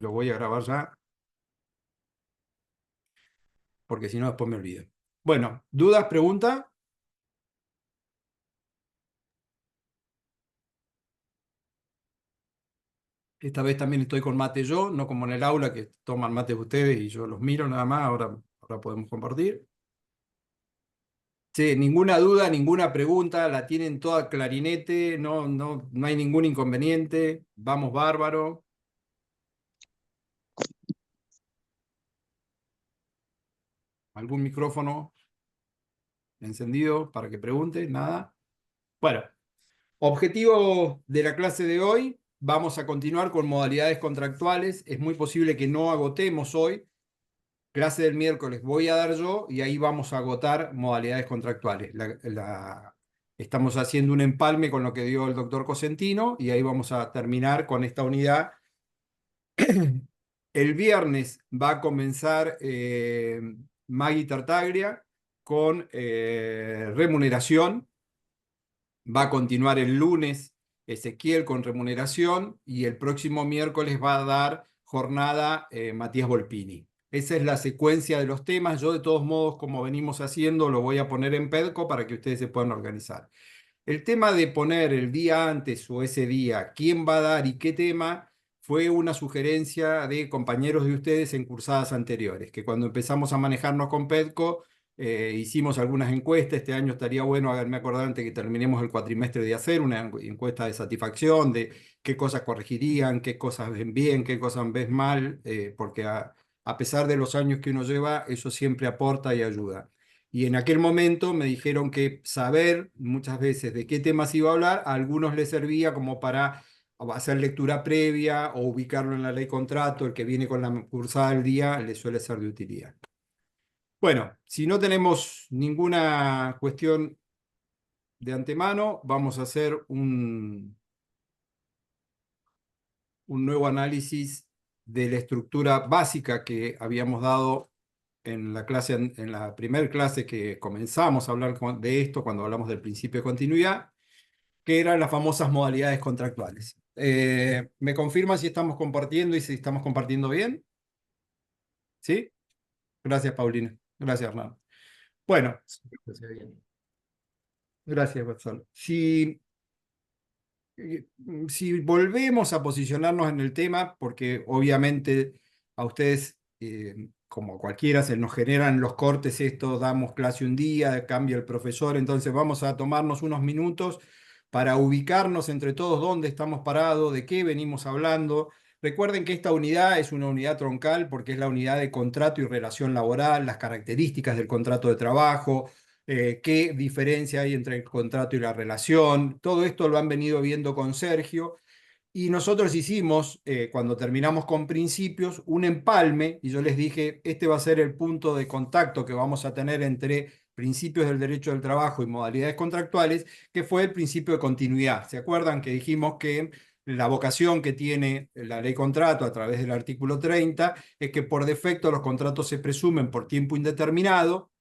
Lo voy a grabar ya, porque si no después me olvido. Bueno, ¿dudas, preguntas? Esta vez también estoy con mate yo, no como en el aula que toman mate ustedes y yo los miro nada más. Ahora podemos compartir. Sí, ninguna duda, ninguna pregunta, la tienen toda clarinete, no hay ningún inconveniente. Vamos bárbaro. ¿Algún micrófono encendido para que pregunte? Nada. Bueno, objetivo de la clase de hoy, vamos a continuar con modalidades contractuales. Es muy posible que no agotemos hoy. Clase del miércoles voy a dar yo y ahí vamos a agotar modalidades contractuales. Estamos haciendo un empalme con lo que dio el doctor Cosentino y ahí vamos a terminar con esta unidad. El viernes va a comenzar Maggie Tartaglia con remuneración. Va a continuar el lunes Ezequiel con remuneración y el próximo miércoles va a dar jornada Matías Volpini. Esa es la secuencia de los temas. Yo de todos modos, como venimos haciendo, lo voy a poner en PEDCO para que ustedes se puedan organizar. El tema de poner el día antes o ese día quién va a dar y qué tema fue una sugerencia de compañeros de ustedes en cursadas anteriores, que cuando empezamos a manejarnos con PEDCO hicimos algunas encuestas. Este año estaría bueno, háganme acordar antes que terminemos el cuatrimestre de hacer una encuesta de satisfacción, de qué cosas corregirían, qué cosas ven bien, qué cosas ven mal, porque a pesar de los años que uno lleva, eso siempre aporta y ayuda. Y en aquel momento me dijeron que saber muchas veces de qué temas iba a hablar, a algunos les servía como para hacer lectura previa o ubicarlo en la ley contrato. El que viene con la cursada del día le suele ser de utilidad. Bueno, si no tenemos ninguna cuestión de antemano, vamos a hacer un nuevo análisis de la estructura básica que habíamos dado en la clase, en la primera clase que comenzamos a hablar de esto cuando hablamos del principio de continuidad, que eran las famosas modalidades contractuales. ¿Me confirma si estamos compartiendo y si estamos compartiendo bien? ¿Sí? Gracias, Paulina. Gracias, Hernán. Bueno, gracias, Gonzalo. Si volvemos a posicionarnos en el tema, porque obviamente a ustedes, como cualquiera, se nos generan los cortes, esto, damos clase un día, cambia el profesor, entonces vamos a tomarnos unos minutos para ubicarnos entre todos dónde estamos parados, de qué venimos hablando. Recuerden que esta unidad es una unidad troncal porque es la unidad de contrato y relación laboral, las características del contrato de trabajo, qué diferencia hay entre el contrato y la relación. Todo esto lo han venido viendo con Sergio. Y nosotros hicimos, cuando terminamos con principios, un empalme, y yo les dije, este va a ser el punto de contacto que vamos a tener entre principios del derecho del trabajo y modalidades contractuales, que fue el principio de continuidad. ¿Se acuerdan que dijimos que la vocación que tiene la ley contrato a través del artículo 30 es que por defecto los contratos se presumen por tiempo indeterminado,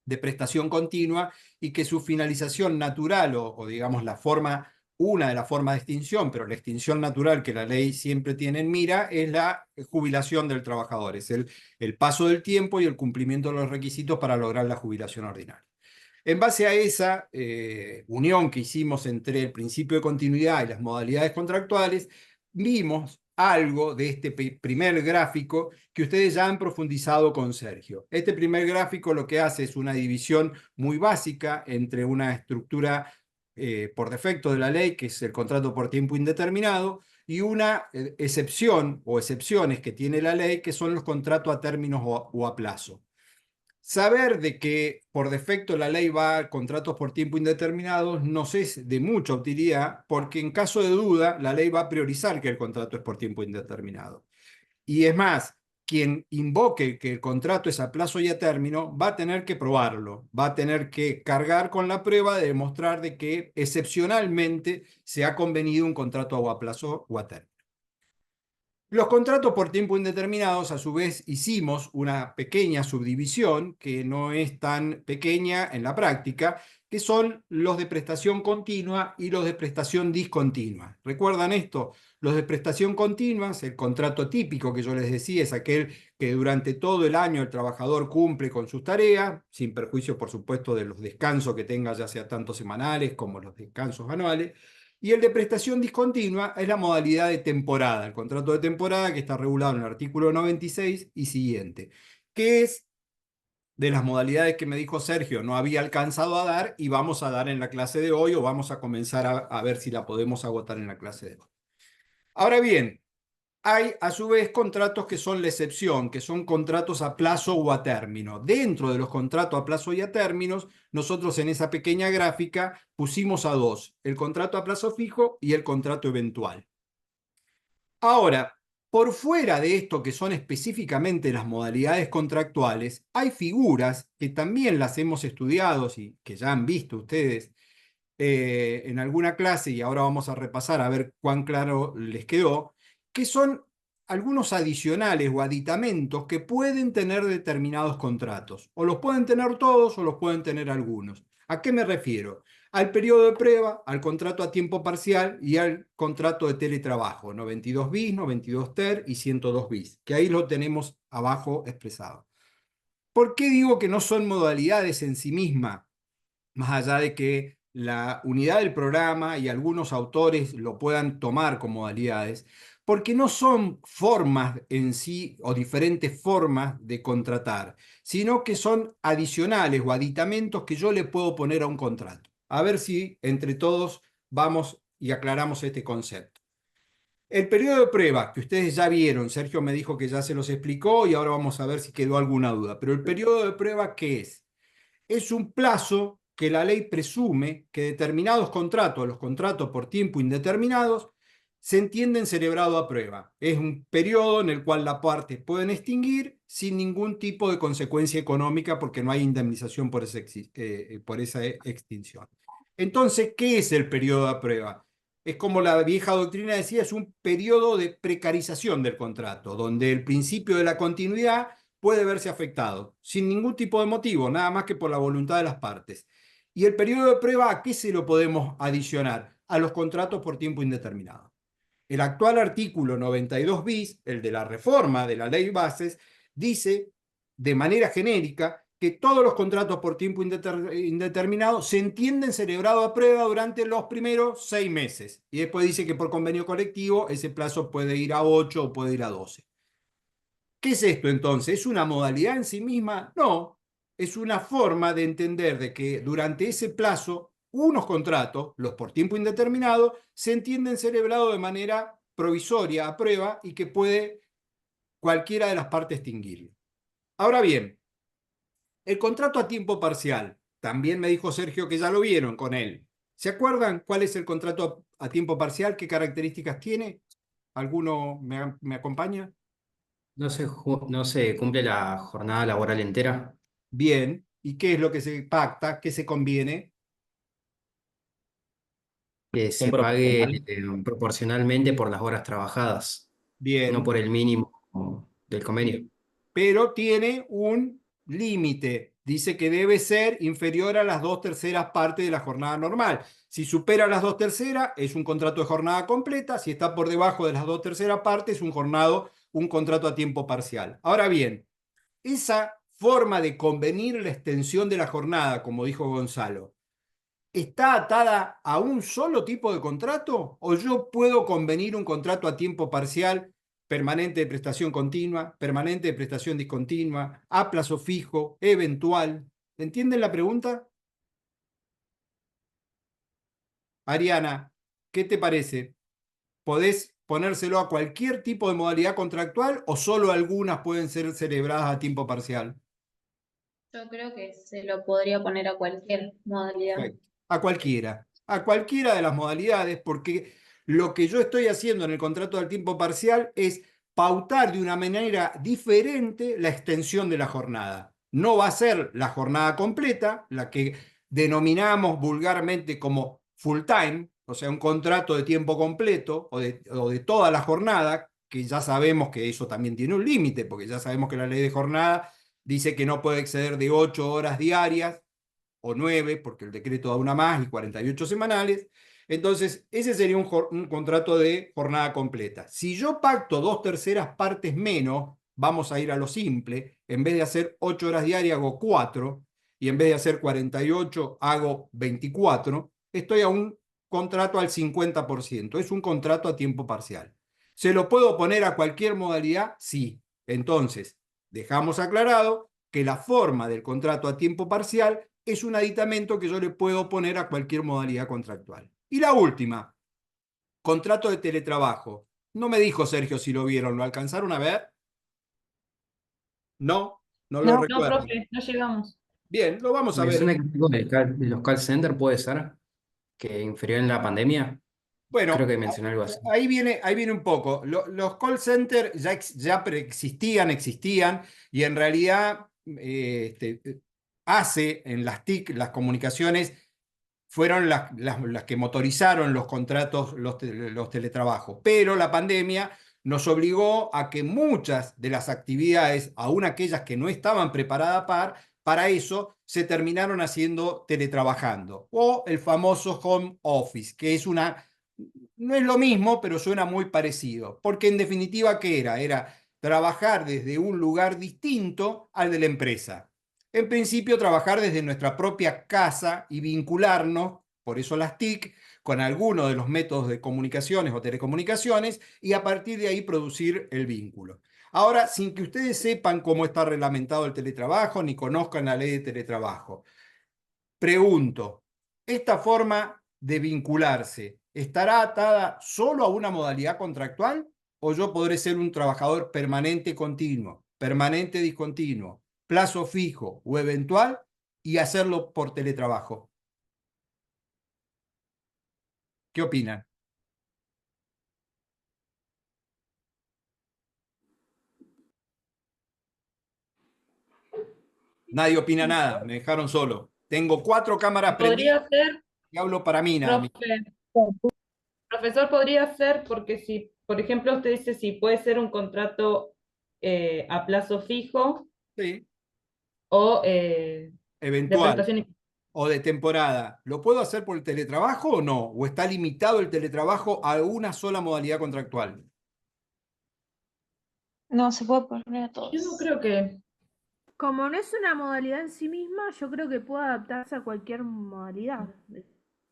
de prestación continua, y que su finalización natural o digamos la forma, una de las formas de extinción, pero la extinción natural que la ley siempre tiene en mira es la jubilación del trabajador, es el paso del tiempo y el cumplimiento de los requisitos para lograr la jubilación ordinaria. En base a esa unión que hicimos entre el principio de continuidad y las modalidades contractuales, vimos algo de este primer gráfico que ustedes ya han profundizado con Sergio. Este primer gráfico lo que hace es una división muy básica entre una estructura por defecto de la ley, que es el contrato por tiempo indeterminado, y una excepción o excepciones que tiene la ley, que son los contratos a términos o a plazo. Saber de que por defecto la ley va a contratos por tiempo indeterminado nos es de mucha utilidad, porque en caso de duda la ley va a priorizar que el contrato es por tiempo indeterminado. Y es más, quien invoque que el contrato es a plazo y a término va a tener que probarlo, va a tener que cargar con la prueba de demostrar de que excepcionalmente se ha convenido un contrato a plazo o a término. Los contratos por tiempo indeterminados, a su vez, hicimos una pequeña subdivisión que no es tan pequeña en la práctica, que son los de prestación continua y los de prestación discontinua. ¿Recuerdan esto? Los de prestación continua, el contrato típico que yo les decía, es aquel que durante todo el año el trabajador cumple con sus tareas, sin perjuicio, por supuesto, de los descansos que tenga, ya sea tanto semanales como los descansos anuales. Y el de prestación discontinua es la modalidad de temporada, el contrato de temporada que está regulado en el artículo 96 y siguiente, que es de las modalidades que me dijo Sergio no había alcanzado a dar y vamos a dar en la clase de hoy o vamos a comenzar a ver si la podemos agotar en la clase de hoy. Ahora bien, hay a su vez contratos que son la excepción, que son contratos a plazo o a término. Dentro de los contratos a plazo y a términos, nosotros en esa pequeña gráfica pusimos a dos, el contrato a plazo fijo y el contrato eventual. Ahora, por fuera de esto que son específicamente las modalidades contractuales, hay figuras que también las hemos estudiado y que ya han visto ustedes en alguna clase y ahora vamos a repasar a ver cuán claro les quedó, que son algunos adicionales o aditamentos que pueden tener determinados contratos. O los pueden tener todos o los pueden tener algunos. ¿A qué me refiero? Al periodo de prueba, al contrato a tiempo parcial y al contrato de teletrabajo, 92 bis, 92 ter y 102 bis, que ahí lo tenemos abajo expresado. ¿Por qué digo que no son modalidades en sí mismas? Más allá de que la unidad del programa y algunos autores lo puedan tomar como modalidades, porque no son formas en sí o diferentes formas de contratar, sino que son adicionales o aditamentos que yo le puedo poner a un contrato. A ver si entre todos vamos y aclaramos este concepto. El periodo de prueba, que ustedes ya vieron, Sergio me dijo que ya se los explicó y ahora vamos a ver si quedó alguna duda, pero el periodo de prueba, ¿qué es? Es un plazo que la ley presume que determinados contratos, los contratos por tiempo indeterminados, se entienden celebrado a prueba. Es un periodo en el cual las partes pueden extinguir sin ningún tipo de consecuencia económica porque no hay indemnización por esa extinción. Entonces, ¿qué es el periodo a prueba? Es como la vieja doctrina decía, es un periodo de precarización del contrato, donde el principio de la continuidad puede verse afectado, sin ningún tipo de motivo, nada más que por la voluntad de las partes. ¿Y el periodo de prueba a qué se lo podemos adicionar? A los contratos por tiempo indeterminado. El actual artículo 92 bis, el de la reforma de la ley bases, dice de manera genérica que todos los contratos por tiempo indeterminado se entienden celebrado a prueba durante los primeros 6 meses. Y después dice que por convenio colectivo ese plazo puede ir a 8 o puede ir a 12. ¿Qué es esto entonces? ¿Es una modalidad en sí misma? No, es una forma de entender de que durante ese plazo unos contratos, los por tiempo indeterminado, se entienden celebrados de manera provisoria, a prueba, y que puede cualquiera de las partes extinguirlo. Ahora bien, el contrato a tiempo parcial, también me dijo Sergio que ya lo vieron con él. ¿Se acuerdan cuál es el contrato a tiempo parcial? ¿Qué características tiene? ¿Alguno me acompaña? No se cumple la jornada laboral entera, Bien. ¿Y qué es lo que se pacta? ¿Qué se conviene? que Un se pague proporcional. proporcionalmente por las horas trabajadas, no Bien. por el mínimo del convenio. Pero tiene un límite. Dice que debe ser inferior a las 2/3 partes de la jornada normal. Si supera las 2/3, es un contrato de jornada completa. Si está por debajo de las 2/3 partes, es un contrato a tiempo parcial. Ahora bien, esa forma de convenir la extensión de la jornada, como dijo Gonzalo, ¿está atada a un solo tipo de contrato? ¿O yo puedo convenir un contrato a tiempo parcial, permanente de prestación continua, permanente de prestación discontinua, a plazo fijo, eventual? ¿Entienden la pregunta? Ariana, ¿qué te parece? ¿Podés ponérselo a cualquier tipo de modalidad contractual o solo algunas pueden ser celebradas a tiempo parcial? Yo creo que se lo podría poner a cualquier modalidad. Perfecto. A cualquiera de las modalidades, porque lo que yo estoy haciendo en el contrato del tiempo parcial es pautar de una manera diferente la extensión de la jornada. No va a ser la jornada completa, la que denominamos vulgarmente como full time, o sea, un contrato de tiempo completo o de toda la jornada, que ya sabemos que eso también tiene un límite, porque ya sabemos que la ley de jornada dice que no puede exceder de 8 horas diarias o 9, porque el decreto da una más, y 48 semanales. Entonces, ese sería un contrato de jornada completa. Si yo pacto 2/3 partes menos, vamos a ir a lo simple, en vez de hacer 8 horas diarias hago 4, y en vez de hacer 48 hago 24, estoy a un contrato al 50%, es un contrato a tiempo parcial. ¿Se lo puedo poner a cualquier modalidad? Sí. Entonces, dejamos aclarado que la forma del contrato a tiempo parcial es un aditamento que yo le puedo poner a cualquier modalidad contractual. Y la última, contrato de teletrabajo. No me dijo Sergio si lo vieron, ¿lo alcanzaron a ver? No, no lo No, No, recuerdan. profe, no llegamos. Bien, lo vamos a Me ver. suena que algo de los call centers puede ser, que infirió en la pandemia. Creo Bueno, que mencioné algo así. ahí viene un poco. Los call centers ya existían, y en realidad hace en las TIC, las comunicaciones, fueron las que motorizaron los contratos, los teletrabajos. Pero la pandemia nos obligó a que muchas de las actividades, aun aquellas que no estaban preparadas para eso, se terminaron haciendo teletrabajando. O el famoso home office, que no es lo mismo, pero suena muy parecido. Porque en definitiva, ¿qué era? Era trabajar desde un lugar distinto al de la empresa. En principio, trabajar desde nuestra propia casa y vincularnos, por eso las TIC, con alguno de los métodos de comunicaciones o telecomunicaciones, y a partir de ahí producir el vínculo. Ahora, sin que ustedes sepan cómo está reglamentado el teletrabajo ni conozcan la ley de teletrabajo, pregunto, ¿esta forma de vincularse estará atada solo a una modalidad contractual, o yo podré ser un trabajador permanente continuo, permanente discontinuo, plazo fijo o eventual, y hacerlo por teletrabajo? ¿Qué opinan? Nadie opina nada, me dejaron solo. Tengo 4 cámaras prendidas Podría ser, y hablo para mí nada más. profe, profesor, podría ser porque si, por ejemplo, usted dice si puede ser un contrato a plazo fijo Sí, o de eventual prestaciones. o de temporada. ¿Lo puedo hacer por el teletrabajo o no? ¿O está limitado el teletrabajo a una sola modalidad contractual? no se puede poner a Yo no todos. creo que, Como no es una modalidad en sí misma, yo creo que puede adaptarse a cualquier modalidad.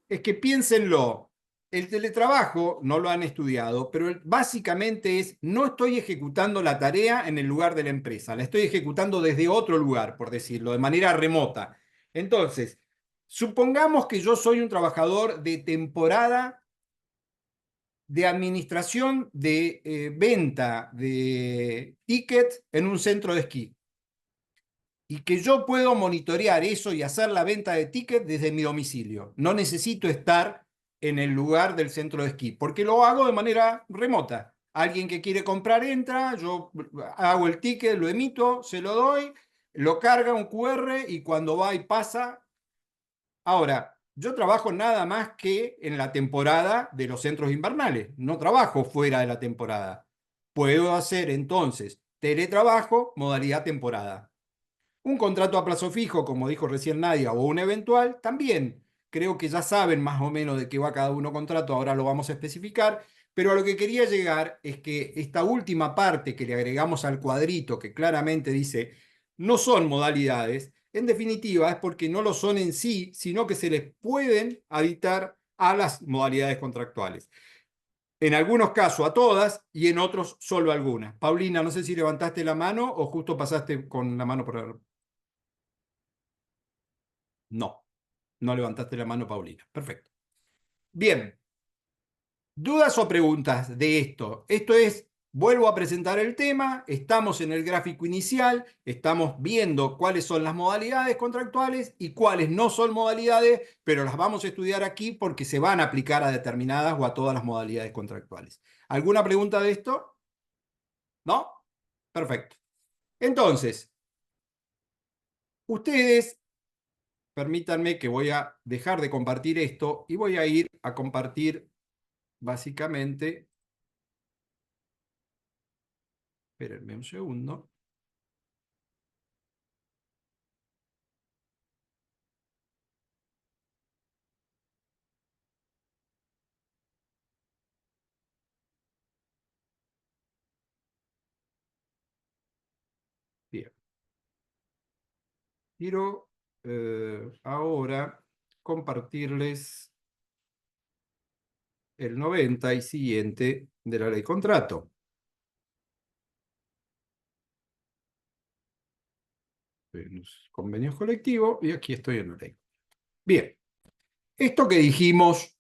Es que piénsenlo, el teletrabajo no lo han estudiado, pero básicamente es: no estoy ejecutando la tarea en el lugar de la empresa, la estoy ejecutando desde otro lugar, por decirlo, de manera remota. Entonces, supongamos que yo soy un trabajador de temporada de administración de venta de tickets en un centro de esquí, y que yo puedo monitorear eso y hacer la venta de tickets desde mi domicilio. No necesito estar en el lugar del centro de esquí, porque lo hago de manera remota. Alguien que quiere comprar entra, yo hago el ticket, lo emito, se lo doy, lo carga un QR, y cuando va y pasa. Ahora, yo trabajo nada más que en la temporada de los centros invernales, no trabajo fuera de la temporada. Puedo hacer entonces teletrabajo, modalidad temporada. Un contrato a plazo fijo, como dijo recién Nadia, o un eventual, también. Creo que ya saben más o menos de qué va cada uno contrato, ahora lo vamos a especificar, pero a lo que quería llegar es que esta última parte que le agregamos al cuadrito, que claramente dice no son modalidades, en definitiva es porque no lo son en sí, sino que se les pueden aditar a las modalidades contractuales. En algunos casos a todas, y en otros solo a algunas. Paulina, no sé si levantaste la mano o justo pasaste con la mano por... No, no levantaste la mano, Paulina. Perfecto. Bien, ¿dudas o preguntas de esto? Esto es, vuelvo a presentar el tema, estamos en el gráfico inicial, estamos viendo cuáles son las modalidades contractuales y cuáles no son modalidades, pero las vamos a estudiar aquí porque se van a aplicar a determinadas o a todas las modalidades contractuales. ¿Alguna pregunta de esto? ¿No? Perfecto. Entonces, ustedes, permítanme que voy a dejar de compartir esto y voy a ir a compartir básicamente Espérenme un segundo. Bien. Quiero ahora compartirles el 90 y siguiente de la ley contrato. En los convenios colectivos y aquí estoy en la ley. Bien, esto que dijimos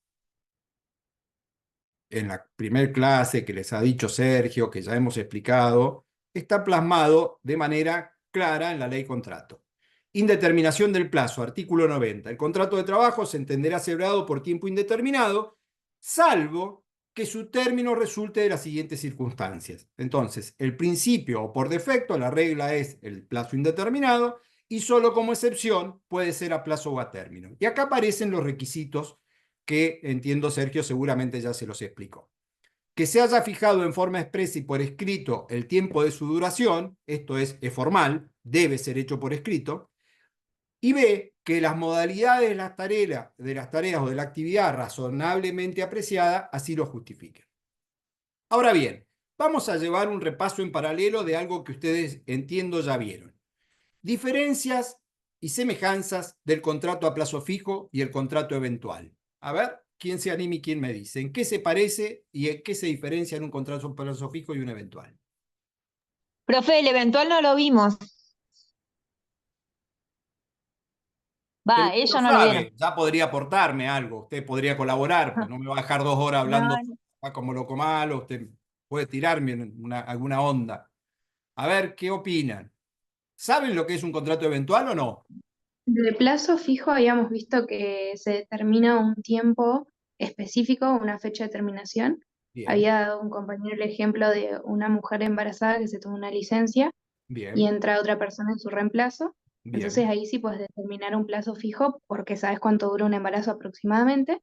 en la primer clase, que les ha dicho Sergio, que ya hemos explicado, está plasmado de manera clara en la ley contrato. Indeterminación del plazo, artículo 90. El contrato de trabajo se entenderá celebrado por tiempo indeterminado, salvo que su término resulte de las siguientes circunstancias. Entonces, el principio o por defecto, la regla es el plazo indeterminado y solo como excepción puede ser a plazo o a término. Y acá aparecen los requisitos que entiendo Sergio seguramente ya se los explicó. Que se haya fijado en forma expresa y por escrito el tiempo de su duración, esto es formal, debe ser hecho por escrito, y B, que las modalidades de las tareas o de la actividad razonablemente apreciada así lo justifiquen. Ahora bien, vamos a llevar un repaso en paralelo de algo que ustedes entiendo ya vieron. Diferencias y semejanzas del contrato a plazo fijo y el contrato eventual. A ver, ¿quién se anima y quién me dice? ¿En qué se parece y en qué se diferencia en un contrato a plazo fijo y un eventual? Profe, el eventual no lo vimos. Pero Va, usted lo ellos no lo vieron. sabe, ya podría aportarme algo, usted podría colaborar, pues no me va a dejar 2 horas hablando No, como loco malo, usted puede tirarme alguna onda. A ver, ¿qué opinan? ¿Saben lo que es un contrato eventual o no? De plazo fijo habíamos visto que se determina un tiempo específico, una fecha de terminación. Bien, Había dado un compañero el ejemplo de una mujer embarazada que se toma una licencia y bien, entra otra persona en su reemplazo. Entonces bien. ahí sí puedes determinar un plazo fijo porque sabes cuánto dura un embarazo aproximadamente.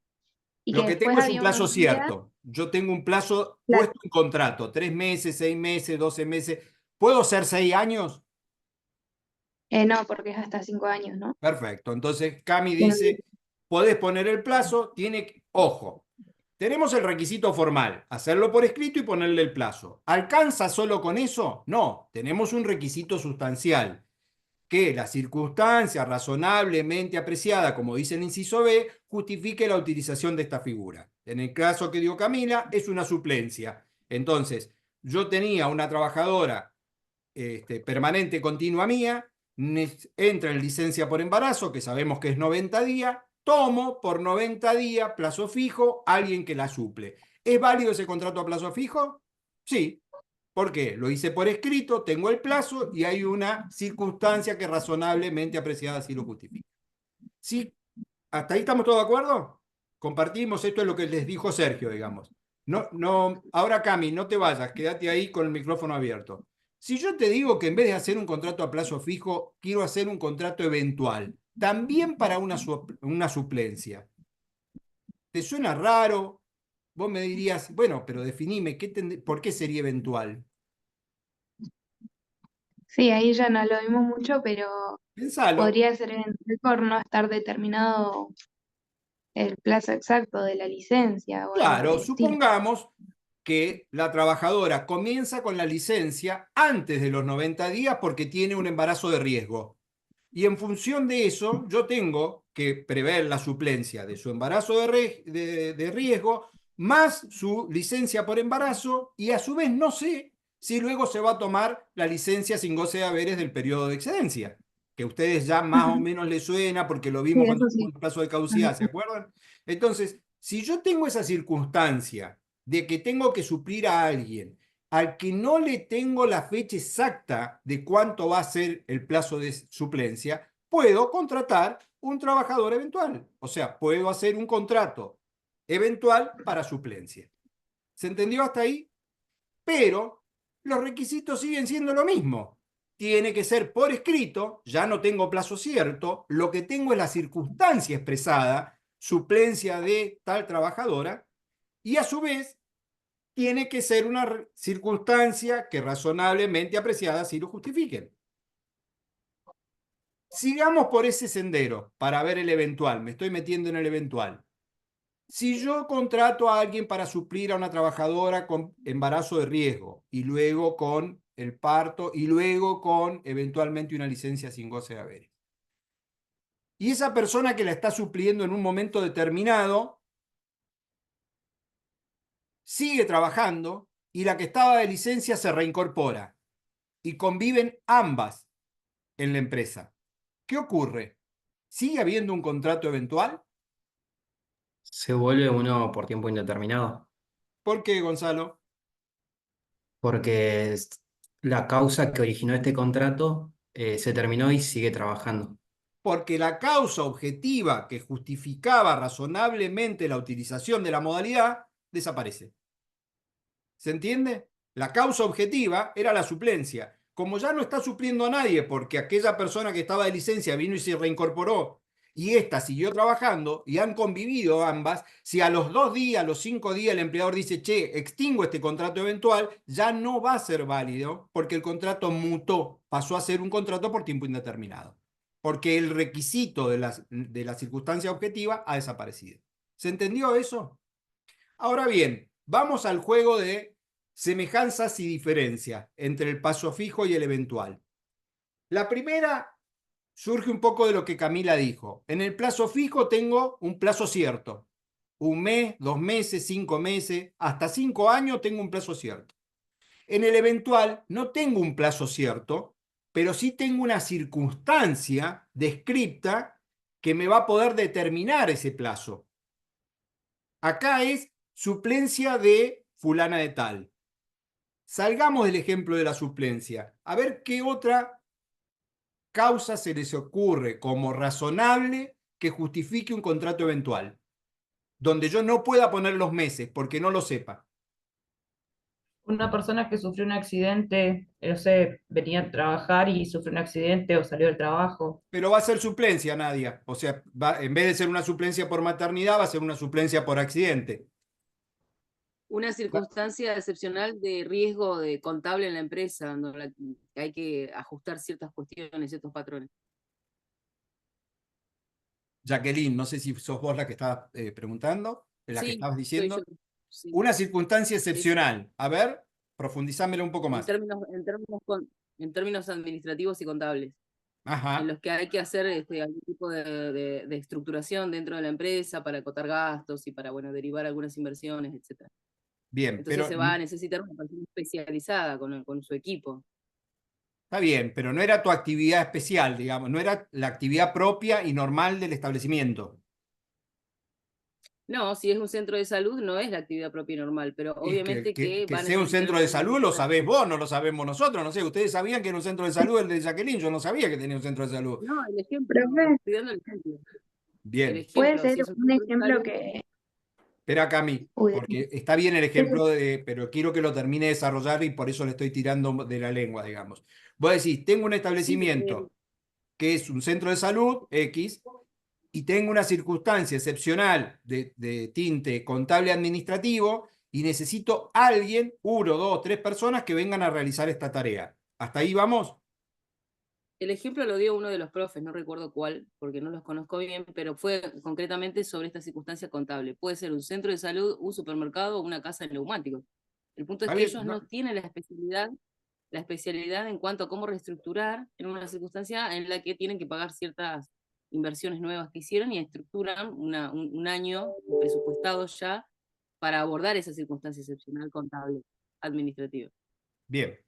Y Lo que que después tengo es un había plazo unos días, cierto. Yo tengo un plazo claro, puesto en contrato, 3 meses, 6 meses, 12 meses. ¿Puedo ser 6 años? no, porque es hasta 5 años, ¿no? Perfecto. Entonces, Cami Tiene dice, podés poner el plazo, ojo, tenemos el requisito formal, hacerlo por escrito y ponerle el plazo. ¿Alcanza solo con eso? No, tenemos un requisito sustancial, que la circunstancia razonablemente apreciada, como dice el inciso B, justifique la utilización de esta figura. En el caso que dio Camila, es una suplencia. Entonces, yo tenía una trabajadora permanente continua mía, entra en licencia por embarazo, que sabemos que es 90 días, tomo por 90 días, plazo fijo, alguien que la suple. ¿Es válido ese contrato a plazo fijo? Sí. ¿Por qué? Lo hice por escrito, tengo el plazo y hay una circunstancia que razonablemente apreciada así lo justifica. ¿Sí? ¿Hasta ahí estamos todos de acuerdo? Compartimos, esto es lo que les dijo Sergio, digamos. No, no, ahora Cami, no te vayas, quédate ahí con el micrófono abierto. Si yo te digo que en vez de hacer un contrato a plazo fijo, quiero hacer un contrato eventual, también para una suplencia, ¿te suena raro? Vos me dirías, bueno, pero definime, ¿por qué sería eventual? Sí, ahí ya no lo vimos mucho, pero Pensalo. podría ser eventual por no estar determinado el plazo exacto de la licencia o algo por Claro, el estilo. supongamos que la trabajadora comienza con la licencia antes de los 90 días porque tiene un embarazo de riesgo. Y en función de eso, yo tengo que prever la suplencia de su embarazo de riesgo más su licencia por embarazo y a su vez no sé si luego se va a tomar la licencia sin goce de haberes del periodo de excedencia, que a ustedes ya más o Ujú. menos les suena porque lo Sí, vimos cuando eso hubo sí. un plazo de caducidad, ¿se acuerdan? Entonces, si yo tengo esa circunstancia de que tengo que suplir a alguien al que no le tengo la fecha exacta de cuánto va a ser el plazo de suplencia, puedo contratar un trabajador eventual. O sea, puedo hacer un contrato eventual para suplencia. ¿Se entendió hasta ahí? Pero los requisitos siguen siendo lo mismo. Tiene que ser por escrito, ya no tengo plazo cierto, lo que tengo es la circunstancia expresada, suplencia de tal trabajadora, y a su vez tiene que ser una circunstancia que razonablemente apreciada si lo justifiquen. Sigamos por ese sendero para ver el eventual. Me estoy metiendo en el eventual. Si yo contrato a alguien para suplir a una trabajadora con embarazo de riesgo y luego con el parto y luego con eventualmente una licencia sin goce de haberes. Y esa persona que la está supliendo en un momento determinado sigue trabajando y la que estaba de licencia se reincorpora y conviven ambas en la empresa. ¿Qué ocurre? ¿Sigue habiendo un contrato eventual? Se vuelve uno por tiempo indeterminado, ¿Por qué, Gonzalo? porque la causa que originó este contrato se terminó y sigue trabajando. Porque la causa objetiva que justificaba razonablemente la utilización de la modalidad desaparece. ¿Se entiende? La causa objetiva era la suplencia. Como ya no está supliendo a nadie porque aquella persona que estaba de licencia vino y se reincorporó y esta siguió trabajando y han convivido ambas, si a los 2 días, a los 5 días el empleador dice, che, extingo este contrato eventual, ya no va a ser válido porque el contrato mutó, pasó a ser un contrato por tiempo indeterminado. Porque el requisito de la circunstancia objetiva ha desaparecido. ¿Se entendió eso? Ahora bien, vamos al juego de semejanzas y diferencias entre el paso fijo y el eventual. La primera surge un poco de lo que Camila dijo. En el plazo fijo tengo un plazo cierto. 1 mes, 2 meses, 5 meses, hasta 5 años tengo un plazo cierto. En el eventual no tengo un plazo cierto, pero sí tengo una circunstancia descripta que me va a poder determinar ese plazo. Acá es suplencia de fulana de tal. Salgamos del ejemplo de la suplencia. A ver qué otra causa se les ocurre como razonable que justifique un contrato eventual, donde yo no pueda poner los meses porque no lo sepa. Una persona que sufrió un accidente, no sé, venía a trabajar y sufrió un accidente o salió del trabajo. Pero va a ser suplencia, Nadia. O sea, en vez de ser una suplencia por maternidad, va a ser una suplencia por accidente. Una circunstancia excepcional de riesgo de contable en la empresa, donde hay que ajustar ciertas cuestiones, ciertos patrones. Jacqueline, no sé si sos vos la que estabas preguntando, la que Sí, estabas soy diciendo. yo. Sí, Una circunstancia sí, sí. excepcional. A ver, profundizámelo un poco En más. términos, en términos administrativos y contables, en Ajá, los que hay que hacer algún tipo de estructuración dentro de la empresa para acotar gastos y para, bueno, derivar algunas inversiones, etc. bien, Entonces pero se va a necesitar una persona especializada con su equipo. está bien, pero no era tu actividad especial, digamos, no era la actividad propia y normal del establecimiento. No, si es un centro de salud, no es la actividad propia y normal, pero Y que, obviamente que que va a sea un necesitar centro una de persona salud lo especializada. sabés vos, no lo sabemos nosotros, no sé, ustedes sabían que era un centro de salud el de Jacqueline, yo no sabía que tenía un centro de salud. No, el ejemplo, Profe, estoy dando el ejemplo. El Bien, puede ejemplo, ser si es un un centro de ejemplo salud, que... espera Cami, Uy, porque está bien el sí, sí, ejemplo, pero quiero que lo termine de desarrollar y por eso le estoy tirando de la lengua, digamos. Vos decís, tengo un sí, establecimiento que es un centro de salud X y tengo una circunstancia excepcional de tinte contable administrativo y necesito alguien, 1, 2, 3 personas que vengan a realizar esta tarea. ¿Hasta ahí vamos? el ejemplo lo dio uno de los profes, no recuerdo cuál, porque no los conozco bien, pero fue concretamente sobre esta circunstancia contable. Puede ser un centro de salud, un supermercado o una casa de neumáticos. El punto es ¿Está que bien? ellos No, no tienen la especialidad en cuanto a cómo reestructurar en una circunstancia en la que tienen que pagar ciertas inversiones nuevas que hicieron y estructuran un año presupuestado ya para abordar esa circunstancia excepcional contable administrativa. bien.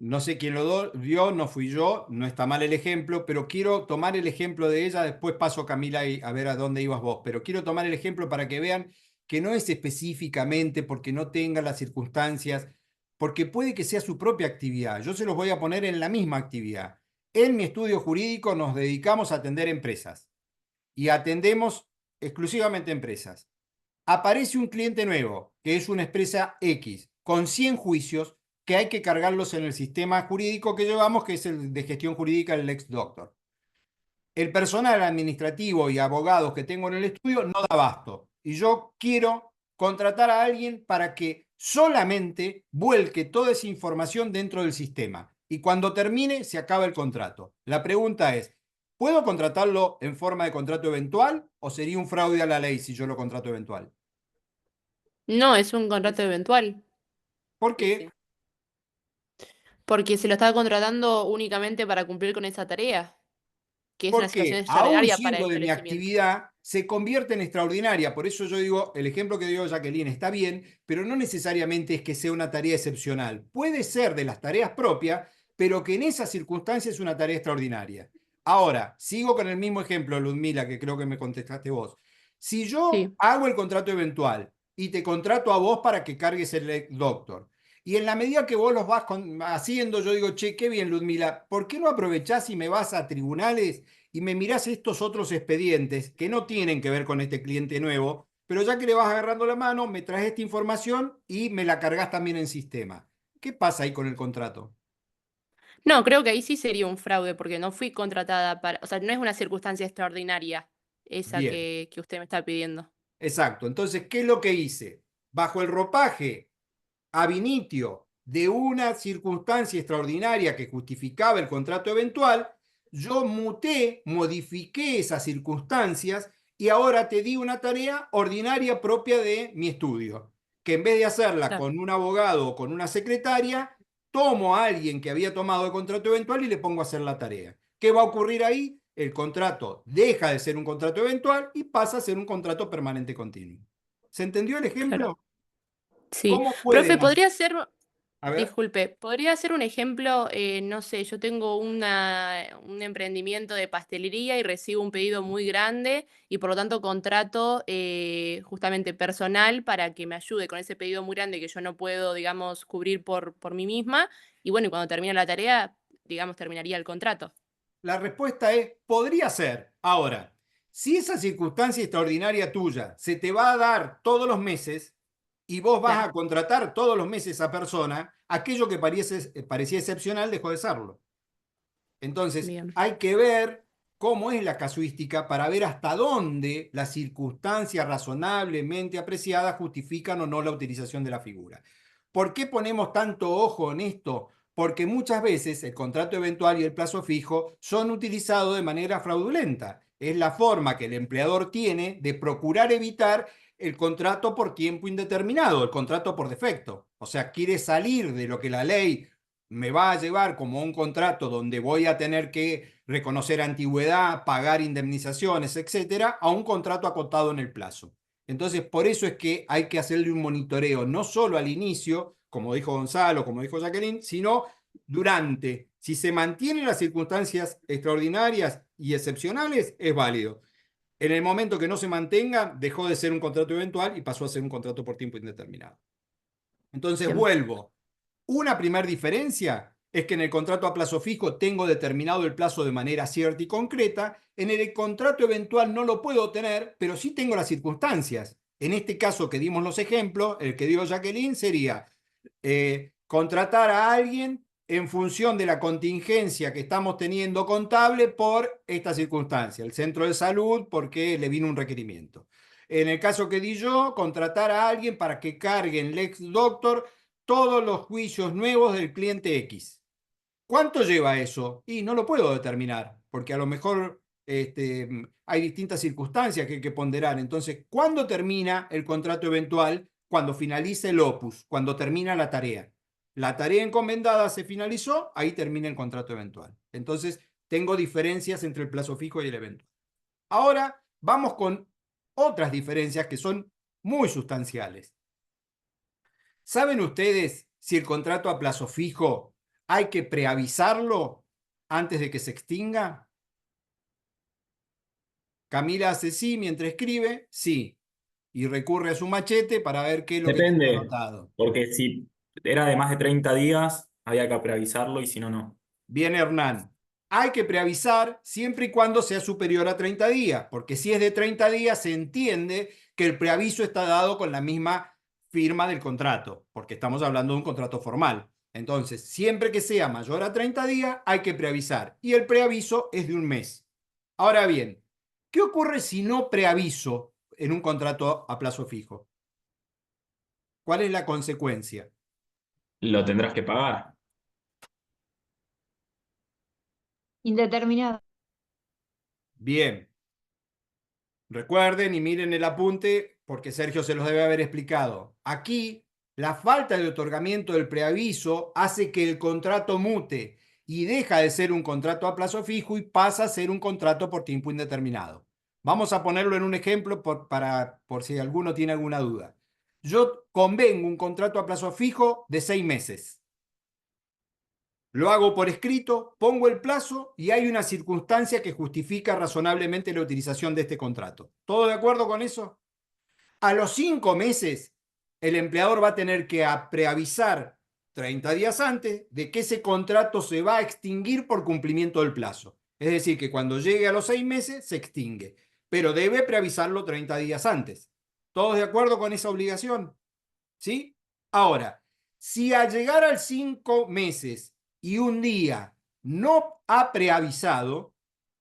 No sé quién lo vio, no fui yo, no está mal el ejemplo, pero quiero tomar el ejemplo de ella, después paso Camila y a ver a dónde ibas vos, pero quiero tomar el ejemplo para que vean que no es específicamente porque no tenga las circunstancias, porque puede que sea su propia actividad. Yo se los voy a poner en la misma actividad. En mi estudio jurídico nos dedicamos a atender empresas y atendemos exclusivamente empresas. Aparece un cliente nuevo, que es una empresa X, con 100 juicios que hay que cargarlos en el sistema jurídico que llevamos, que es el de gestión jurídica, el LexDoctor. El personal administrativo y abogados que tengo en el estudio no da abasto. Y yo quiero contratar a alguien para que solamente vuelque toda esa información dentro del sistema. Y cuando termine, se acaba el contrato. La pregunta es, ¿puedo contratarlo en forma de contrato eventual o sería un fraude a la ley si yo lo contrato eventual? No, es un contrato eventual, ¿Por Sí, qué? sí. porque se lo está contratando únicamente para cumplir con esa tarea, que es una situación Porque aún extraordinaria para siendo el de mi florecimiento. actividad, se convierte en extraordinaria. Por eso yo digo, el ejemplo que dio Jacqueline está bien, pero no necesariamente es que sea una tarea excepcional. Puede ser de las tareas propias, pero que en esa circunstancia es una tarea extraordinaria. Ahora, sigo con el mismo ejemplo, Ludmila, que creo que me contestaste vos. Si yo Sí, hago el contrato eventual y te contrato a vos para que cargues el doctor, y en la medida que vos los vas haciendo, yo digo, che, qué bien, Ludmila, ¿por qué no aprovechás y me vas a tribunales y me mirás estos otros expedientes que no tienen que ver con este cliente nuevo, pero ya que le vas agarrando la mano, me traes esta información y me la cargas también en sistema? ¿Qué pasa ahí con el contrato? no, creo que ahí sí sería un fraude, porque no fui contratada para, o sea, no es una circunstancia extraordinaria esa Bien, que usted me está pidiendo. exacto. Entonces, ¿qué es lo que hice? Bajo el ropaje ab initio de una circunstancia extraordinaria que justificaba el contrato eventual, yo muté, modifiqué esas circunstancias y ahora te di una tarea ordinaria propia de mi estudio, que en vez de hacerla Claro, con un abogado o con una secretaria, tomo a alguien que había tomado el contrato eventual y le pongo a hacer la tarea. ¿Qué va a ocurrir ahí? El contrato deja de ser un contrato eventual y pasa a ser un contrato permanente continuo. ¿Se entendió el claro. ejemplo? Sí. ¿Cómo Profe, pueden ¿podría ser, a ver, disculpe, podría ser un ejemplo, no sé, yo tengo un emprendimiento de pastelería y recibo un pedido muy grande y por lo tanto contrato justamente personal para que me ayude con ese pedido muy grande que yo no puedo, digamos, cubrir por mí misma? Y bueno, y cuando termina la tarea, digamos, terminaría el contrato. la respuesta es, podría ser. Ahora, si esa circunstancia extraordinaria tuya se te va a dar todos los meses y vos vas Claro, a contratar todos los meses a esa persona, aquello que parecía excepcional dejó de serlo. Entonces, bien, hay que ver cómo es la casuística para ver hasta dónde las circunstancias razonablemente apreciadas justifican o no la utilización de la figura. ¿Por qué ponemos tanto ojo en esto? Porque muchas veces el contrato eventual y el plazo fijo son utilizados de manera fraudulenta. Es la forma que el empleador tiene de procurar evitar el contrato por tiempo indeterminado, el contrato por defecto. O sea, quiere salir de lo que la ley me va a llevar como un contrato donde voy a tener que reconocer antigüedad, pagar indemnizaciones, etcétera, a un contrato acotado en el plazo. Entonces, por eso es que hay que hacerle un monitoreo, no solo al inicio, como dijo Gonzalo, como dijo Jacqueline, sino durante. Si se mantienen las circunstancias extraordinarias y excepcionales, es válido. En el momento que no se mantenga, dejó de ser un contrato eventual y pasó a ser un contrato por tiempo indeterminado. Entonces, bien, vuelvo. Una primera diferencia es que en el contrato a plazo fijo tengo determinado el plazo de manera cierta y concreta. En el contrato eventual no lo puedo tener, pero sí tengo las circunstancias. En este caso que dimos los ejemplos, el que dio Jacqueline sería contratar a alguien en función de la contingencia que estamos teniendo contable por esta circunstancia. El centro de salud porque le vino un requerimiento. En el caso que di yo, contratar a alguien para que cargue en Lex Doctor todos los juicios nuevos del cliente X. ¿Cuánto lleva eso? Y no lo puedo determinar, porque a lo mejor hay distintas circunstancias que hay que ponderar. Entonces, ¿cuándo termina el contrato eventual? Cuando finalice el opus, cuando termina la tarea. La tarea encomendada se finalizó, ahí termina el contrato eventual. Entonces, tengo diferencias entre el plazo fijo y el eventual. Ahora, vamos con otras diferencias que son muy sustanciales. ¿Saben ustedes si el contrato a plazo fijo hay que preavisarlo antes de que se extinga? Camila hace sí mientras escribe, sí. Y recurre a su machete para ver qué es lo que tiene Depende, anotado. porque si era de más de 30 días, había que preavisarlo y si no, no. Bien, Hernán. Hay que preavisar siempre y cuando sea superior a 30 días, porque si es de 30 días se entiende que el preaviso está dado con la misma firma del contrato, porque estamos hablando de un contrato formal. Entonces, siempre que sea mayor a 30 días, hay que preavisar. Y el preaviso es de un mes. Ahora bien, ¿qué ocurre si no preaviso en un contrato a plazo fijo? ¿Cuál es la consecuencia? Lo tendrás que pagar. Indeterminado. Bien. Recuerden y miren el apunte porque Sergio se los debe haber explicado. Aquí, la falta de otorgamiento del preaviso hace que el contrato mute y deja de ser un contrato a plazo fijo y pasa a ser un contrato por tiempo indeterminado. Vamos a ponerlo en un ejemplo por si alguno tiene alguna duda. Yo convengo un contrato a plazo fijo de 6 meses. Lo hago por escrito, pongo el plazo y hay una circunstancia que justifica razonablemente la utilización de este contrato. ¿Todo de acuerdo con eso? A los 5 meses, el empleador va a tener que preavisar 30 días antes de que ese contrato se va a extinguir por cumplimiento del plazo. Es decir, que cuando llegue a los 6 meses se extingue, pero debe preavisarlo 30 días antes. ¿Todos de acuerdo con esa obligación? ¿Sí? Ahora, si al llegar al 5 meses y un día no ha preavisado,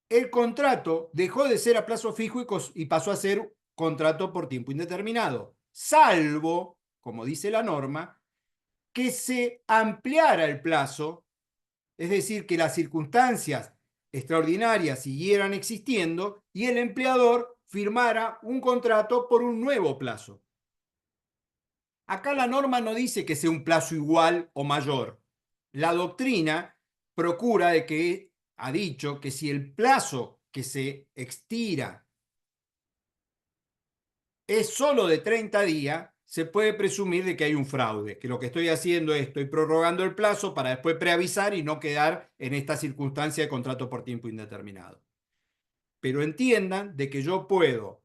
el contrato dejó de ser a plazo fijo y pasó a ser contrato por tiempo indeterminado, salvo, como dice la norma, que se ampliara el plazo, es decir, que las circunstancias extraordinarias siguieran existiendo y el empleador firmara un contrato por un nuevo plazo. Acá la norma no dice que sea un plazo igual o mayor. La doctrina procura de que ha dicho que si el plazo que se expira es solo de 30 días, se puede presumir de que hay un fraude, que lo que estoy haciendo es estoy prorrogando el plazo para después preavisar y no quedar en esta circunstancia de contrato por tiempo indeterminado. Pero entiendan de que yo puedo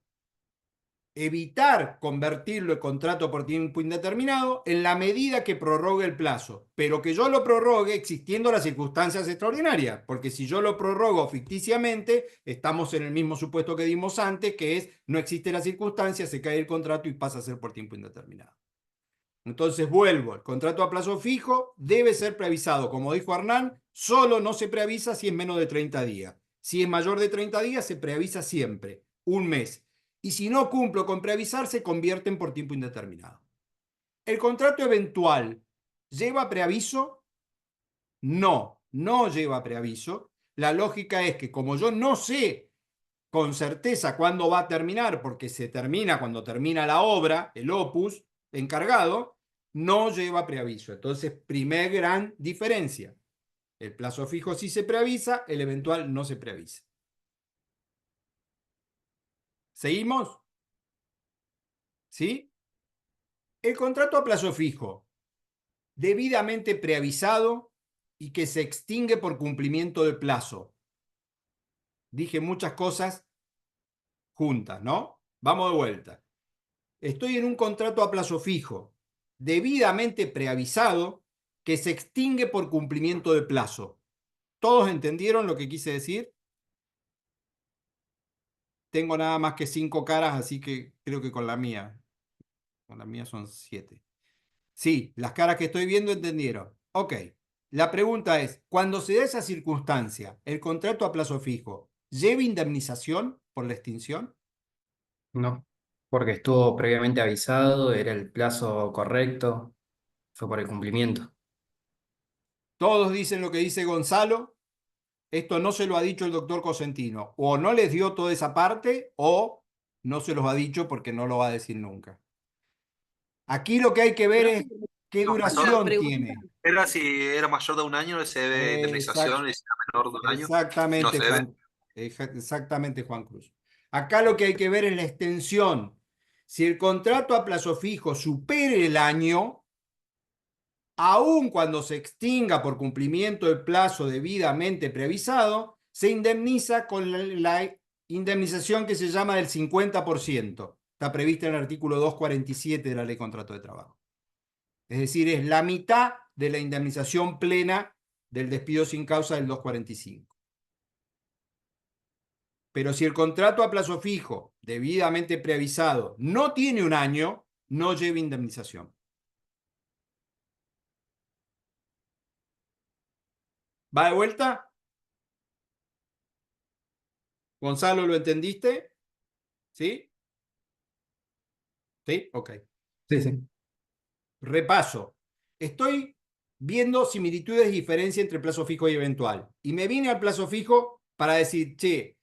evitar convertirlo en contrato por tiempo indeterminado en la medida que prorrogue el plazo, pero que yo lo prorrogue existiendo las circunstancias extraordinarias, porque si yo lo prorrogo ficticiamente, estamos en el mismo supuesto que dimos antes, que es no existe la circunstancia, se cae el contrato y pasa a ser por tiempo indeterminado. Entonces vuelvo, el contrato a plazo fijo debe ser preavisado, como dijo Hernán, solo no se preavisa si es menos de 30 días. Si es mayor de 30 días, se preavisa siempre, un mes. Y si no cumplo con preavisar, se convierte en por tiempo indeterminado. ¿El contrato eventual lleva preaviso? No, no lleva preaviso. La lógica es que como yo no sé con certeza cuándo va a terminar, porque se termina cuando termina la obra, el opus encargado, no lleva preaviso. Entonces, primer gran diferencia. El plazo fijo sí se preavisa, el eventual no se preavisa. ¿Seguimos? ¿Sí? El contrato a plazo fijo, debidamente preavisado y que se extingue por cumplimiento de plazo. Dije muchas cosas juntas, ¿no? Vamos de vuelta. Estoy en un contrato a plazo fijo, debidamente preavisado, que se extingue por cumplimiento de plazo. ¿Todos entendieron lo que quise decir? Tengo nada más que 5 caras, así que creo que con la mía son 7. Sí, las caras que estoy viendo entendieron. Ok. La pregunta es, cuando se da esa circunstancia, el contrato a plazo fijo, ¿lleva indemnización por la extinción? No, porque estuvo previamente avisado, era el plazo correcto, fue por el cumplimiento. Todos dicen lo que dice Gonzalo. Esto no se lo ha dicho el doctor Cosentino. O no les dio toda esa parte o no se los ha dicho porque no lo va a decir nunca. Aquí lo que hay que ver es qué No, duración pregunta. tiene. era si era mayor de un año, se debe indemnización, y si era menor de un año, no Exactamente, se debe. Juan. Exactamente, Juan Cruz. Acá lo que hay que ver es la extensión. Si el contrato a plazo fijo supere el año, aun cuando se extinga por cumplimiento del plazo debidamente preavisado, se indemniza con la indemnización que se llama del 50%. Está prevista en el artículo 247 de la Ley de Contrato de Trabajo. Es decir, es la mitad de la indemnización plena del despido sin causa del 245. Pero si el contrato a plazo fijo, debidamente preavisado, no tiene un año, no lleva indemnización. ¿Va de vuelta? Gonzalo, ¿lo entendiste? ¿Sí? ¿Sí? Ok. Sí, sí. repaso. Estoy viendo similitudes y diferencias entre plazo fijo y eventual. Y me vine al plazo fijo para decir, che,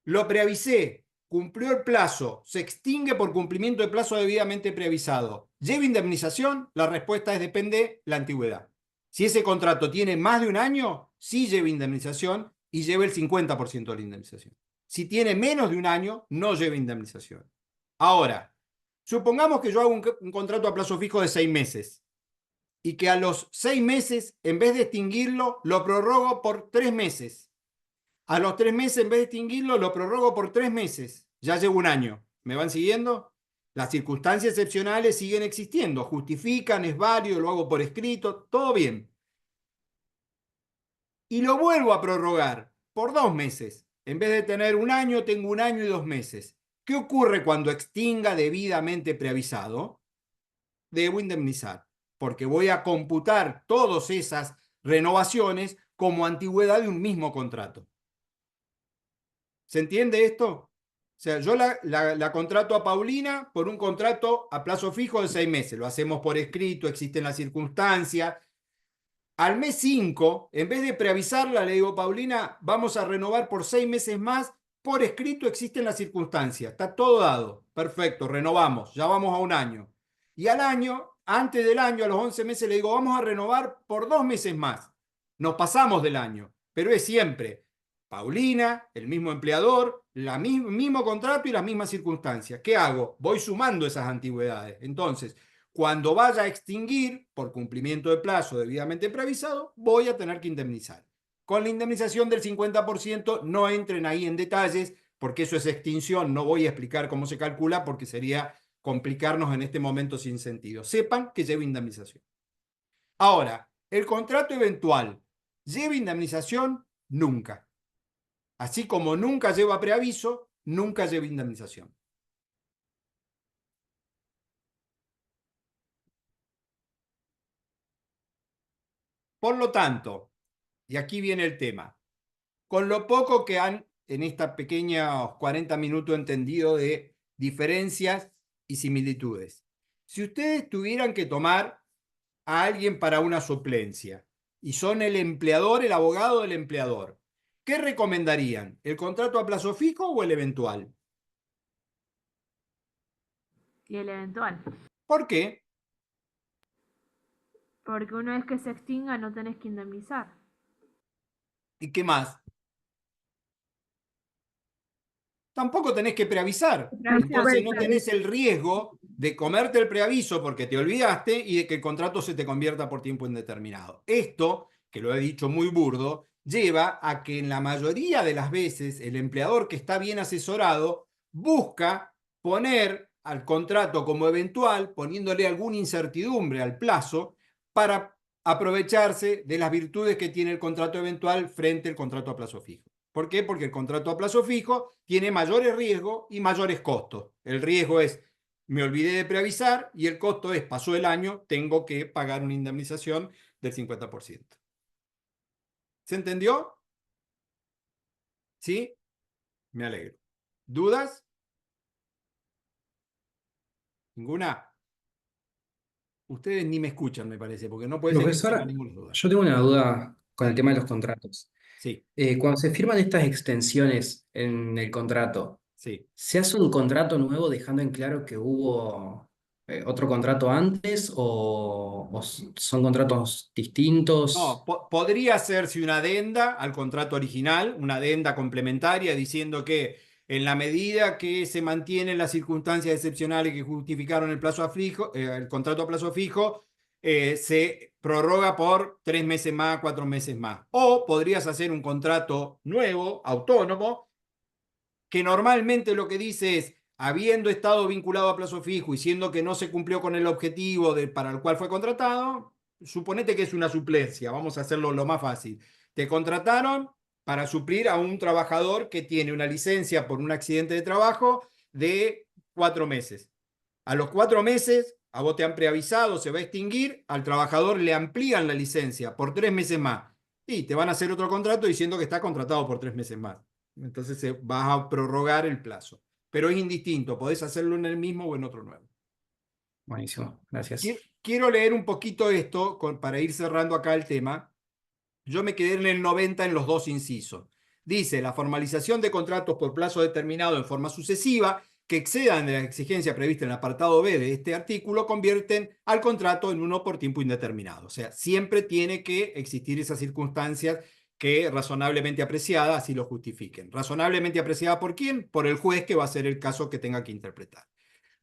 lo preavisé, cumplió el plazo, se extingue por cumplimiento de plazo debidamente preavisado. ¿Lleva indemnización? La respuesta es depende la antigüedad. Si ese contrato tiene más de un año, sí lleva indemnización y lleva el 50% de la indemnización. Si tiene menos de un año, no lleva indemnización. Ahora, supongamos que yo hago un contrato a plazo fijo de 6 meses y que a los 6 meses, en vez de extinguirlo, lo prorrogo por 3 meses. A los 3 meses, en vez de extinguirlo, lo prorrogo por 3 meses. Ya llevo un año. ¿Me van siguiendo? Las circunstancias excepcionales siguen existiendo. Justifican, es válido, lo hago por escrito, todo bien. Y lo vuelvo a prorrogar por 2 meses. En vez de tener un año, tengo un año y 2 meses. ¿Qué ocurre cuando extinga debidamente preavisado? Debo indemnizar, porque voy a computar todas esas renovaciones como antigüedad de un mismo contrato. ¿Se entiende esto? O sea, yo la contrato a Paulina por un contrato a plazo fijo de 6 meses. Lo hacemos por escrito, existen las circunstancias. Al mes 5, en vez de preavisarla, le digo, Paulina, vamos a renovar por 6 meses más. Por escrito existen las circunstancias. Está todo dado. Perfecto, renovamos. Ya vamos a un año. Y al año, antes del año, a los 11 meses, le digo, vamos a renovar por 2 meses más. Nos pasamos del año. Pero es siempre Paulina, el mismo empleador, mismo contrato y las mismas circunstancias. ¿Qué hago? Voy sumando esas antigüedades. Entonces, cuando vaya a extinguir, por cumplimiento de plazo debidamente preavisado, voy a tener que indemnizar. Con la indemnización del 50%, no entren ahí en detalles, porque eso es extinción. No voy a explicar cómo se calcula, porque sería complicarnos en este momento sin sentido. Sepan que lleva indemnización. Ahora, el contrato eventual, ¿lleva indemnización? Nunca. Así como nunca lleva preaviso, nunca lleva indemnización. Por lo tanto, y aquí viene el tema, con lo poco que han en esta pequeña 40 minutos entendido de diferencias y similitudes, si ustedes tuvieran que tomar a alguien para una suplencia y son el empleador, el abogado del empleador, ¿qué recomendarían? ¿El contrato a plazo fijo o el eventual? Y el eventual. ¿Por qué? Porque una vez que se extinga no tenés que indemnizar. ¿Y qué más? Tampoco tenés que preavisar. Entonces no tenés el riesgo de comerte el preaviso porque te olvidaste y de que el contrato se te convierta por tiempo indeterminado. Esto, que lo he dicho muy burdo, lleva a que en la mayoría de las veces el empleador que está bien asesorado busca poner al contrato como eventual, poniéndole alguna incertidumbre al plazo para aprovecharse de las virtudes que tiene el contrato eventual frente al contrato a plazo fijo. ¿Por qué? Porque el contrato a plazo fijo tiene mayores riesgos y mayores costos. El riesgo es, me olvidé de preavisar, y el costo es, pasó el año, tengo que pagar una indemnización del 50%. ¿Se entendió? ¿Sí? Me alegro. ¿Dudas? ¿Ninguna? Ustedes ni me escuchan, me parece, porque no puede ser que no tenga Profesora, ninguna duda. yo tengo una duda con el Dale. tema de los contratos. Sí, Cuando se firman estas extensiones en el contrato, sí. ¿se hace un contrato nuevo dejando en claro que hubo otro contrato antes o son contratos distintos? No, podría hacerse una adenda al contrato original, una adenda complementaria diciendo que en la medida que se mantienen las circunstancias excepcionales que justificaron el plazo a fijo, el contrato a plazo fijo, se prorroga por 3 meses más, 4 meses más. O podrías hacer un contrato nuevo, autónomo, que normalmente lo que dice es, habiendo estado vinculado a plazo fijo y siendo que no se cumplió con el objetivo para el cual fue contratado, suponete que es una suplencia, vamos a hacerlo lo más fácil. Te contrataron para suplir a un trabajador que tiene una licencia por un accidente de trabajo de 4 meses. A los 4 meses, a vos te han preavisado, se va a extinguir, al trabajador le amplían la licencia por 3 meses más y te van a hacer otro contrato diciendo que está contratado por 3 meses más. Entonces vas a prorrogar el plazo. Pero es indistinto, podés hacerlo en el mismo o en otro nuevo. Buenísimo, gracias. Quiero leer un poquito esto para ir cerrando acá el tema. Yo me quedé en el 90 en los dos incisos. Dice, la formalización de contratos por plazo determinado en forma sucesiva que excedan de la exigencia prevista en el apartado B de este artículo convierten al contrato en uno por tiempo indeterminado. O sea, siempre tiene que existir esas circunstancias que razonablemente apreciadas así lo justifiquen. ¿Razonablemente apreciada por quién? Por el juez, que va a ser el caso que tenga que interpretar.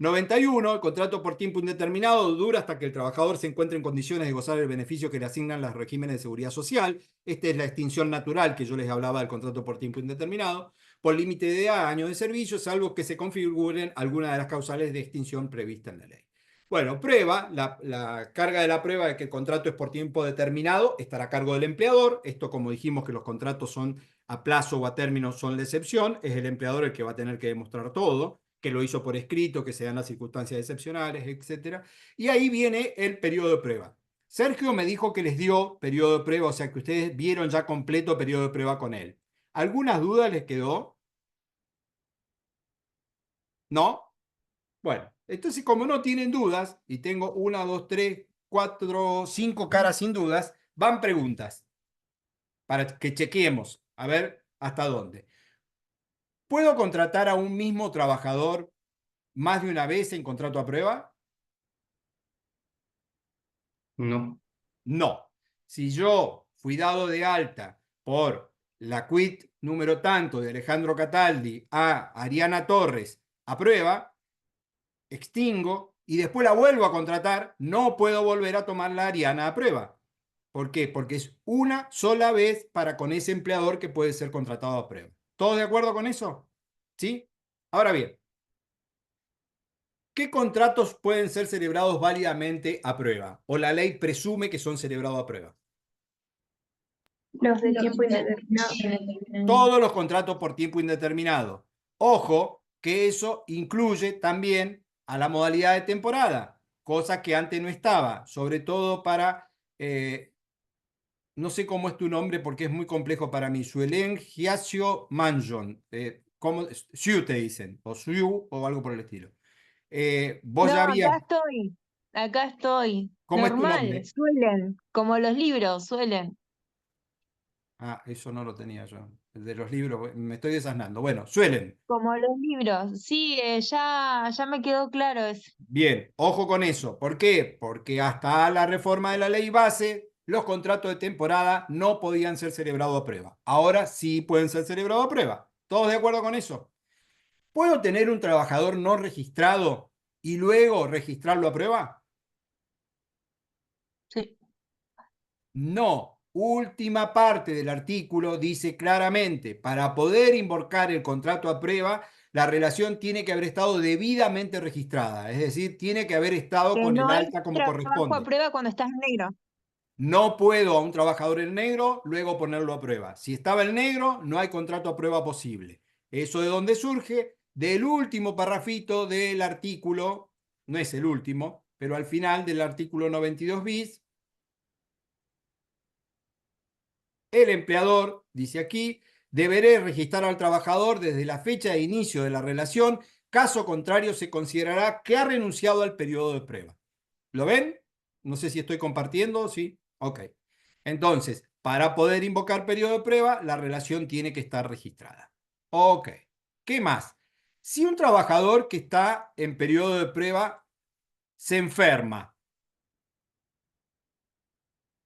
91. El contrato por tiempo indeterminado dura hasta que el trabajador se encuentre en condiciones de gozar el beneficio que le asignan los regímenes de seguridad social. Esta es la extinción natural que yo les hablaba del contrato por tiempo indeterminado, por límite de años de servicio, salvo que se configuren algunas de las causales de extinción previstas en la ley. Bueno, prueba, la carga de la prueba de que el contrato es por tiempo determinado estará a cargo del empleador. Esto, como dijimos que los contratos son a plazo o a término, son la excepción, es el empleador el que va a tener que demostrar todo, que lo hizo por escrito, que se dan las circunstancias excepcionales, etc. Y ahí viene el periodo de prueba. Sergio me dijo que les dio periodo de prueba, o sea que ustedes vieron ya completo periodo de prueba con él. ¿Algunas dudas les quedó? ¿No? Bueno, entonces como no tienen dudas, y tengo 1, 2, 3, 4, 5 caras sin dudas, van preguntas para que chequeemos a ver hasta dónde. ¿Puedo contratar a un mismo trabajador más de una vez en contrato a prueba? No. No. Si yo fui dado de alta por la quit número tanto de Alejandro Cataldi a Ariana Torres a prueba, extingo y después la vuelvo a contratar, no puedo volver a tomar la Ariana a prueba. ¿Por qué? Porque es una sola vez para con ese empleador que puede ser contratado a prueba. ¿Todos de acuerdo con eso? ¿Sí? Ahora bien, ¿qué contratos pueden ser celebrados válidamente a prueba? ¿O la ley presume que son celebrados a prueba? Los de tiempo indeterminado. Todos los contratos por tiempo indeterminado. Ojo, que eso incluye también a la modalidad de temporada, cosa que antes no estaba, sobre todo para, no sé cómo es tu nombre porque es muy complejo para mí, Suelen Giacio Manjon, Siu te dicen, o Siu o algo por el estilo. Vos No, ya habías, acá estoy. ¿cómo es tu Normal, nombre? suelen, como los libros, suelen. Ah, eso no lo tenía yo. El de los libros, me estoy desasnando. Bueno, suelen. Como los libros. Sí, ya me quedó claro eso. Bien, ojo con eso. ¿Por qué? Porque hasta la reforma de la ley base, los contratos de temporada no podían ser celebrados a prueba. Ahora sí pueden ser celebrados a prueba. ¿Todos de acuerdo con eso? ¿Puedo tener un trabajador no registrado y luego registrarlo a prueba? Sí. No. Última parte del artículo dice claramente, para poder invocar el contrato a prueba, la relación tiene que haber estado debidamente registrada, es decir, tiene que haber estado Que con el no hay alta como trabajo a corresponde. prueba cuando estás en negro. No puedo a un trabajador en negro luego ponerlo a prueba. Si estaba en negro, no hay contrato a prueba posible. ¿Eso de dónde surge? Del último parrafito del artículo, no es el último, pero al final del artículo 92 bis, el empleador, dice aquí, deberá registrar al trabajador desde la fecha de inicio de la relación. Caso contrario, se considerará que ha renunciado al periodo de prueba. ¿Lo ven? No sé si estoy compartiendo, ¿sí? Ok. Entonces, para poder invocar periodo de prueba, la relación tiene que estar registrada. Ok. ¿Qué más? Si un trabajador que está en periodo de prueba se enferma,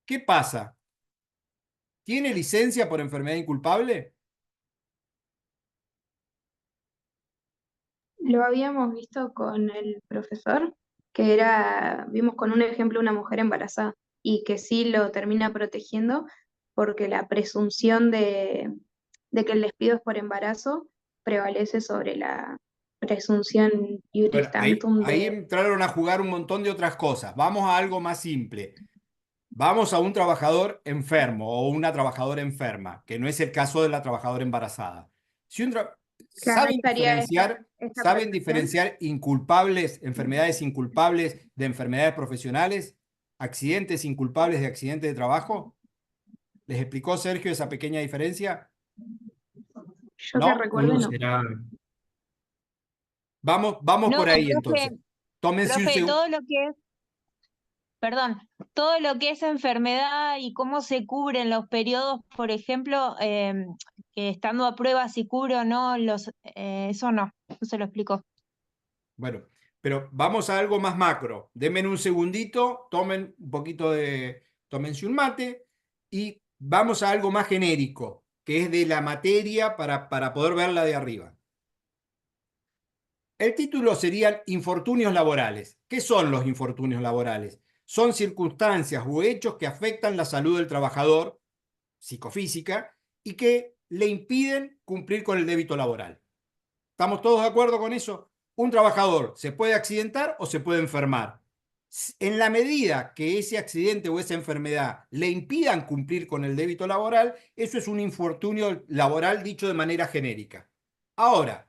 ¿qué pasa? ¿Tiene licencia por enfermedad inculpable? Lo habíamos visto con el profesor, vimos con un ejemplo una mujer embarazada y que sí lo termina protegiendo porque la presunción de que el despido es por embarazo prevalece sobre la presunción iuris Bueno, ahí tantum de... entraron a jugar un montón de otras cosas. Vamos a algo más simple. Vamos a un trabajador enfermo o una trabajadora enferma, que no es el caso de la trabajadora embarazada. Si Claro, no ¿saben estaría esta saben presunción. diferenciar inculpables, enfermedades inculpables de enfermedades profesionales, accidentes inculpables de accidentes de trabajo? ¿Les explicó Sergio esa pequeña diferencia? Yo que ¿No? recuerdo ¿Cómo no. será? Vamos No, por ahí profe, entonces. Tómense un Profe, segundo. todo lo que es, perdón, todo lo que es enfermedad y cómo se cubren los periodos, por ejemplo, que estando a prueba si cubre o no, eso no se lo explico. Bueno, pero vamos a algo más macro. Denme un segundito, tomen un poquito tómense un mate y vamos a algo más genérico, que es de la materia para poder verla de arriba. El título serían infortunios laborales. ¿Qué son los infortunios laborales? Son circunstancias u hechos que afectan la salud del trabajador, psicofísica, y que le impiden cumplir con el débito laboral. ¿Estamos todos de acuerdo con eso? Un trabajador se puede accidentar o se puede enfermar. En la medida que ese accidente o esa enfermedad le impidan cumplir con el débito laboral, eso es un infortunio laboral dicho de manera genérica. Ahora,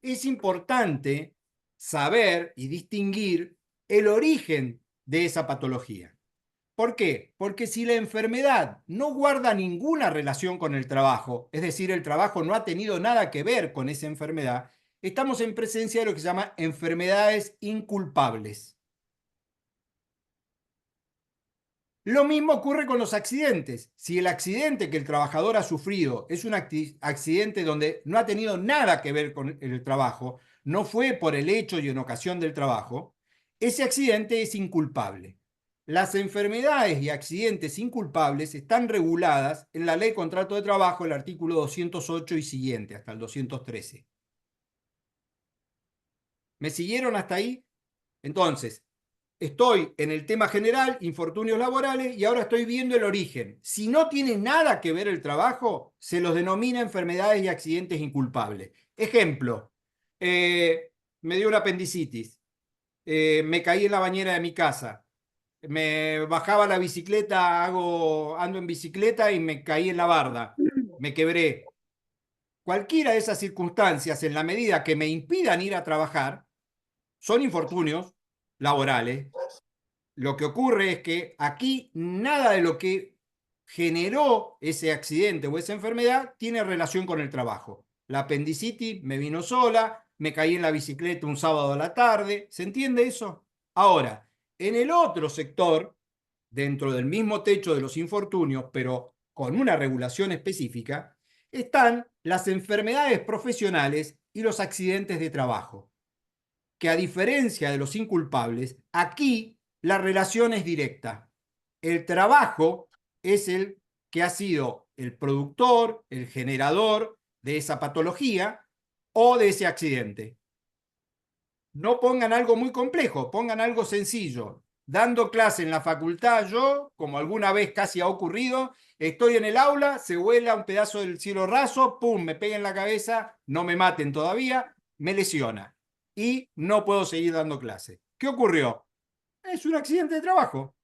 es importante saber y distinguir el origen de esa patología. ¿Por qué? Porque si la enfermedad no guarda ninguna relación con el trabajo, es decir, el trabajo no ha tenido nada que ver con esa enfermedad, estamos en presencia de lo que se llama enfermedades inculpables. Lo mismo ocurre con los accidentes. Si el accidente que el trabajador ha sufrido es un accidente donde no ha tenido nada que ver con el trabajo, no fue por el hecho y en ocasión del trabajo, ese accidente es inculpable. Las enfermedades y accidentes inculpables están reguladas en la Ley de Contrato de Trabajo, el artículo 208 y siguiente, hasta el 213. ¿Me siguieron hasta ahí? Entonces, estoy en el tema general, infortunios laborales, y ahora estoy viendo el origen. Si no tiene nada que ver el trabajo, se los denomina enfermedades y accidentes inculpables. Ejemplo, me dio una apendicitis, me caí en la bañera de mi casa, me bajaba la bicicleta, ando en bicicleta y me caí en la barda, me quebré. Cualquiera de esas circunstancias, en la medida que me impidan ir a trabajar, son infortunios laborales. Lo que ocurre es que aquí nada de lo que generó ese accidente o esa enfermedad tiene relación con el trabajo. La apendicitis me vino sola, me caí en la bicicleta un sábado a la tarde, ¿se entiende eso? Ahora, en el otro sector, dentro del mismo techo de los infortunios, pero con una regulación específica, están las enfermedades profesionales y los accidentes de trabajo, que a diferencia de los inculpables, aquí la relación es directa. El trabajo es el que ha sido el productor, el generador de esa patología o de ese accidente. No pongan algo muy complejo, pongan algo sencillo. Dando clase en la facultad, yo, como alguna vez casi ha ocurrido, estoy en el aula, se vuela un pedazo del cielo raso, pum, me pega en la cabeza, no me maten todavía, me lesiona y no puedo seguir dando clase. ¿Qué ocurrió? Es un accidente de trabajo.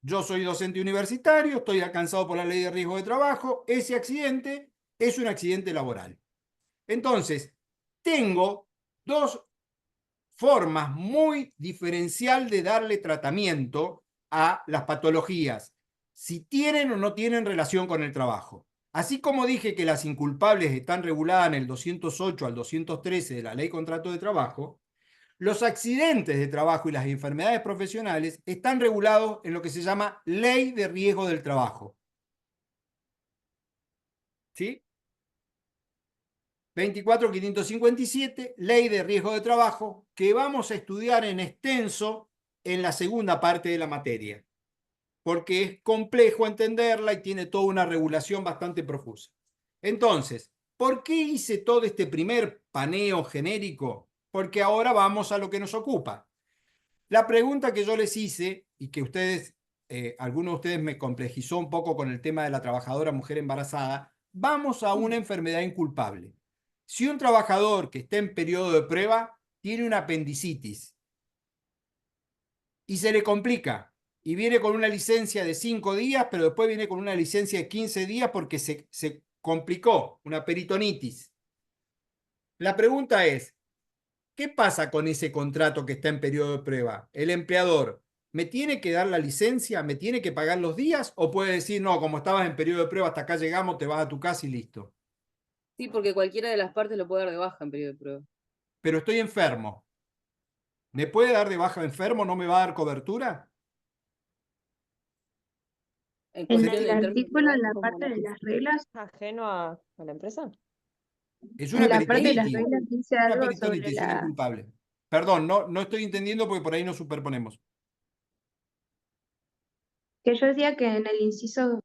Yo soy docente universitario, estoy alcanzado por la ley de riesgo de trabajo, ese accidente es un accidente laboral. Entonces, tengo dos formas muy diferencial de darle tratamiento a las patologías, si tienen o no tienen relación con el trabajo. Así como dije que las inculpables están reguladas en el 208 al 213 de la Ley de Contrato de Trabajo, los accidentes de trabajo y las enfermedades profesionales están regulados en lo que se llama Ley de Riesgo del Trabajo. ¿Sí? 24.557, Ley de Riesgo de Trabajo, que vamos a estudiar en extenso en la segunda parte de la materia, porque es complejo entenderla y tiene toda una regulación bastante profusa. Entonces, ¿por qué hice todo este primer paneo genérico? Porque ahora vamos a lo que nos ocupa. La pregunta que yo les hice y que ustedes, algunos de ustedes me complejizó un poco con el tema de la trabajadora mujer embarazada, vamos a una enfermedad inculpable. Si un trabajador que está en periodo de prueba tiene una apendicitis y se le complica y viene con una licencia de 5 días, pero después viene con una licencia de 15 días porque se complicó, una peritonitis. La pregunta es, ¿qué pasa con ese contrato que está en periodo de prueba? ¿El empleador me tiene que dar la licencia, me tiene que pagar los días o puede decir, no, como estabas en periodo de prueba, hasta acá llegamos, te vas a tu casa y listo? Sí, porque cualquiera de las partes lo puede dar de baja en periodo de prueba. Pero estoy enfermo. ¿Me puede dar de baja enfermo? ¿No me va a dar cobertura? En En cuestión, el en términos artículo, en legales, la como parte la de que las reglas, ajeno a la empresa. Es en una la parte de las peritonitis. reglas dice Una algo sobre peritonitis, es inculpable. Perdón, no estoy entendiendo porque por ahí nos superponemos. que yo decía que en el inciso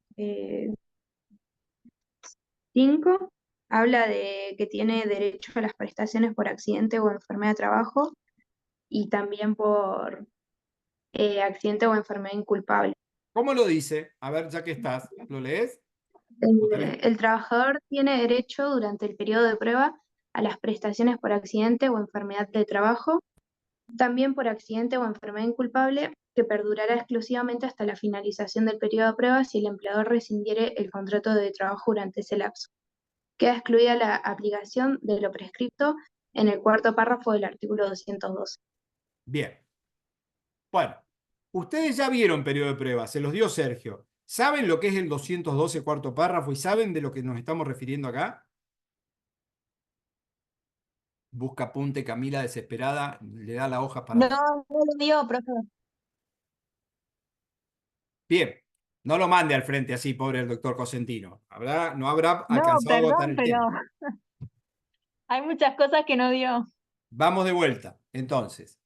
5 habla de que tiene derecho a las prestaciones por accidente o enfermedad de trabajo y también por accidente o enfermedad inculpable. ¿Cómo lo dice? A ver, ya que estás, ¿lo lees? El trabajador tiene derecho durante el periodo de prueba a las prestaciones por accidente o enfermedad de trabajo, también por accidente o enfermedad inculpable, que perdurará exclusivamente hasta la finalización del periodo de prueba si el empleador rescindiere el contrato de trabajo durante ese lapso. Queda excluida la aplicación de lo prescripto en el cuarto párrafo del artículo 212. Bien. Bueno, ustedes ya vieron periodo de prueba, se los dio Sergio. ¿Saben lo que es el 212 cuarto párrafo y saben de lo que nos estamos refiriendo acá? Busca apunte, Camila, desesperada, le da la hoja para... No, no lo dio, profe. Bien, no lo mande al frente así, pobre el doctor Cosentino. No habrá No, alcanzado a agotar perdón, el pero tema. hay muchas cosas que no dio. Vamos de vuelta, entonces.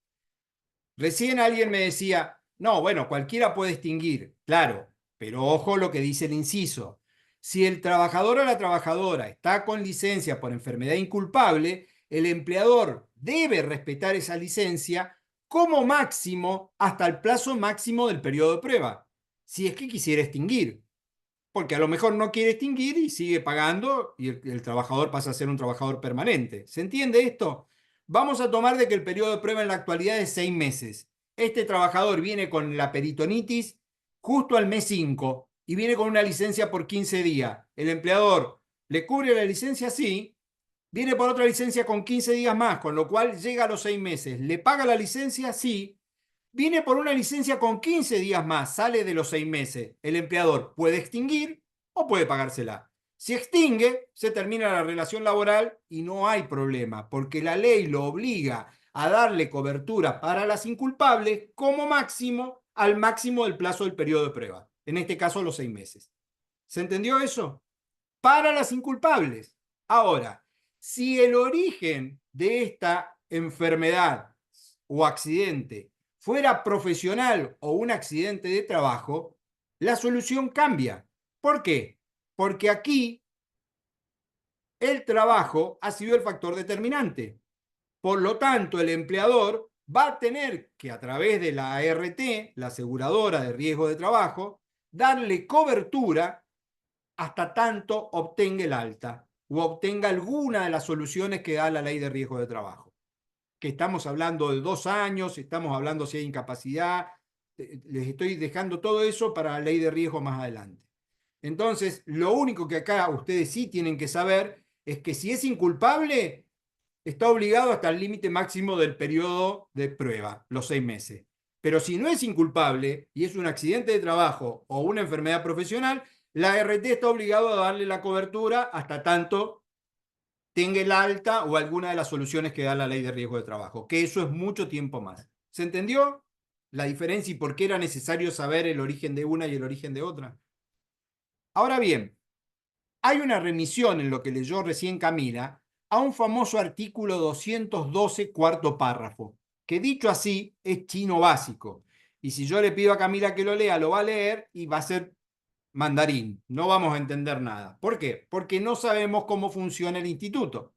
Recién alguien me decía, no, bueno, cualquiera puede extinguir, claro, pero ojo lo que dice el inciso. Si el trabajador o la trabajadora está con licencia por enfermedad inculpable, el empleador debe respetar esa licencia como máximo hasta el plazo máximo del periodo de prueba, si es que quisiera extinguir, porque a lo mejor no quiere extinguir y sigue pagando y el trabajador pasa a ser un trabajador permanente. ¿Se entiende esto? Vamos a tomar de que el periodo de prueba en la actualidad es 6 meses. Este trabajador viene con la peritonitis justo al mes 5 y viene con una licencia por 15 días. El empleador le cubre la licencia, sí, viene por otra licencia con 15 días más, con lo cual llega a los 6 meses. ¿Le paga la licencia? Sí. Viene por una licencia con 15 días más, sale de los 6 meses. El empleador puede extinguir o puede pagársela. Si extingue, se termina la relación laboral y no hay problema, porque la ley lo obliga a darle cobertura para las inculpables como máximo al máximo del plazo del periodo de prueba. En este caso, los 6 meses. ¿Se entendió eso? Para las inculpables. Ahora, si el origen de esta enfermedad o accidente fuera profesional o un accidente de trabajo, la solución cambia. ¿Por qué? Porque aquí el trabajo ha sido el factor determinante. Por lo tanto, el empleador va a tener que, a través de la ART, la aseguradora de riesgo de trabajo, darle cobertura hasta tanto obtenga el alta o obtenga alguna de las soluciones que da la ley de riesgo de trabajo. Que estamos hablando de 2 años, estamos hablando si hay incapacidad, les estoy dejando todo eso para la ley de riesgo más adelante. Entonces, lo único que acá ustedes sí tienen que saber es que si es inculpable, está obligado hasta el límite máximo del periodo de prueba, los 6 meses. Pero si no es inculpable y es un accidente de trabajo o una enfermedad profesional, la ART está obligado a darle la cobertura hasta tanto tenga el alta o alguna de las soluciones que da la ley de riesgo de trabajo, que eso es mucho tiempo más. ¿Se entendió la diferencia y por qué era necesario saber el origen de una y el origen de otra? Ahora bien, hay una remisión en lo que leyó recién Camila a un famoso artículo 212, cuarto párrafo, que dicho así es chino básico. Y si yo le pido a Camila que lo lea, lo va a leer y va a ser mandarín. No vamos a entender nada. ¿Por qué? Porque no sabemos cómo funciona el instituto.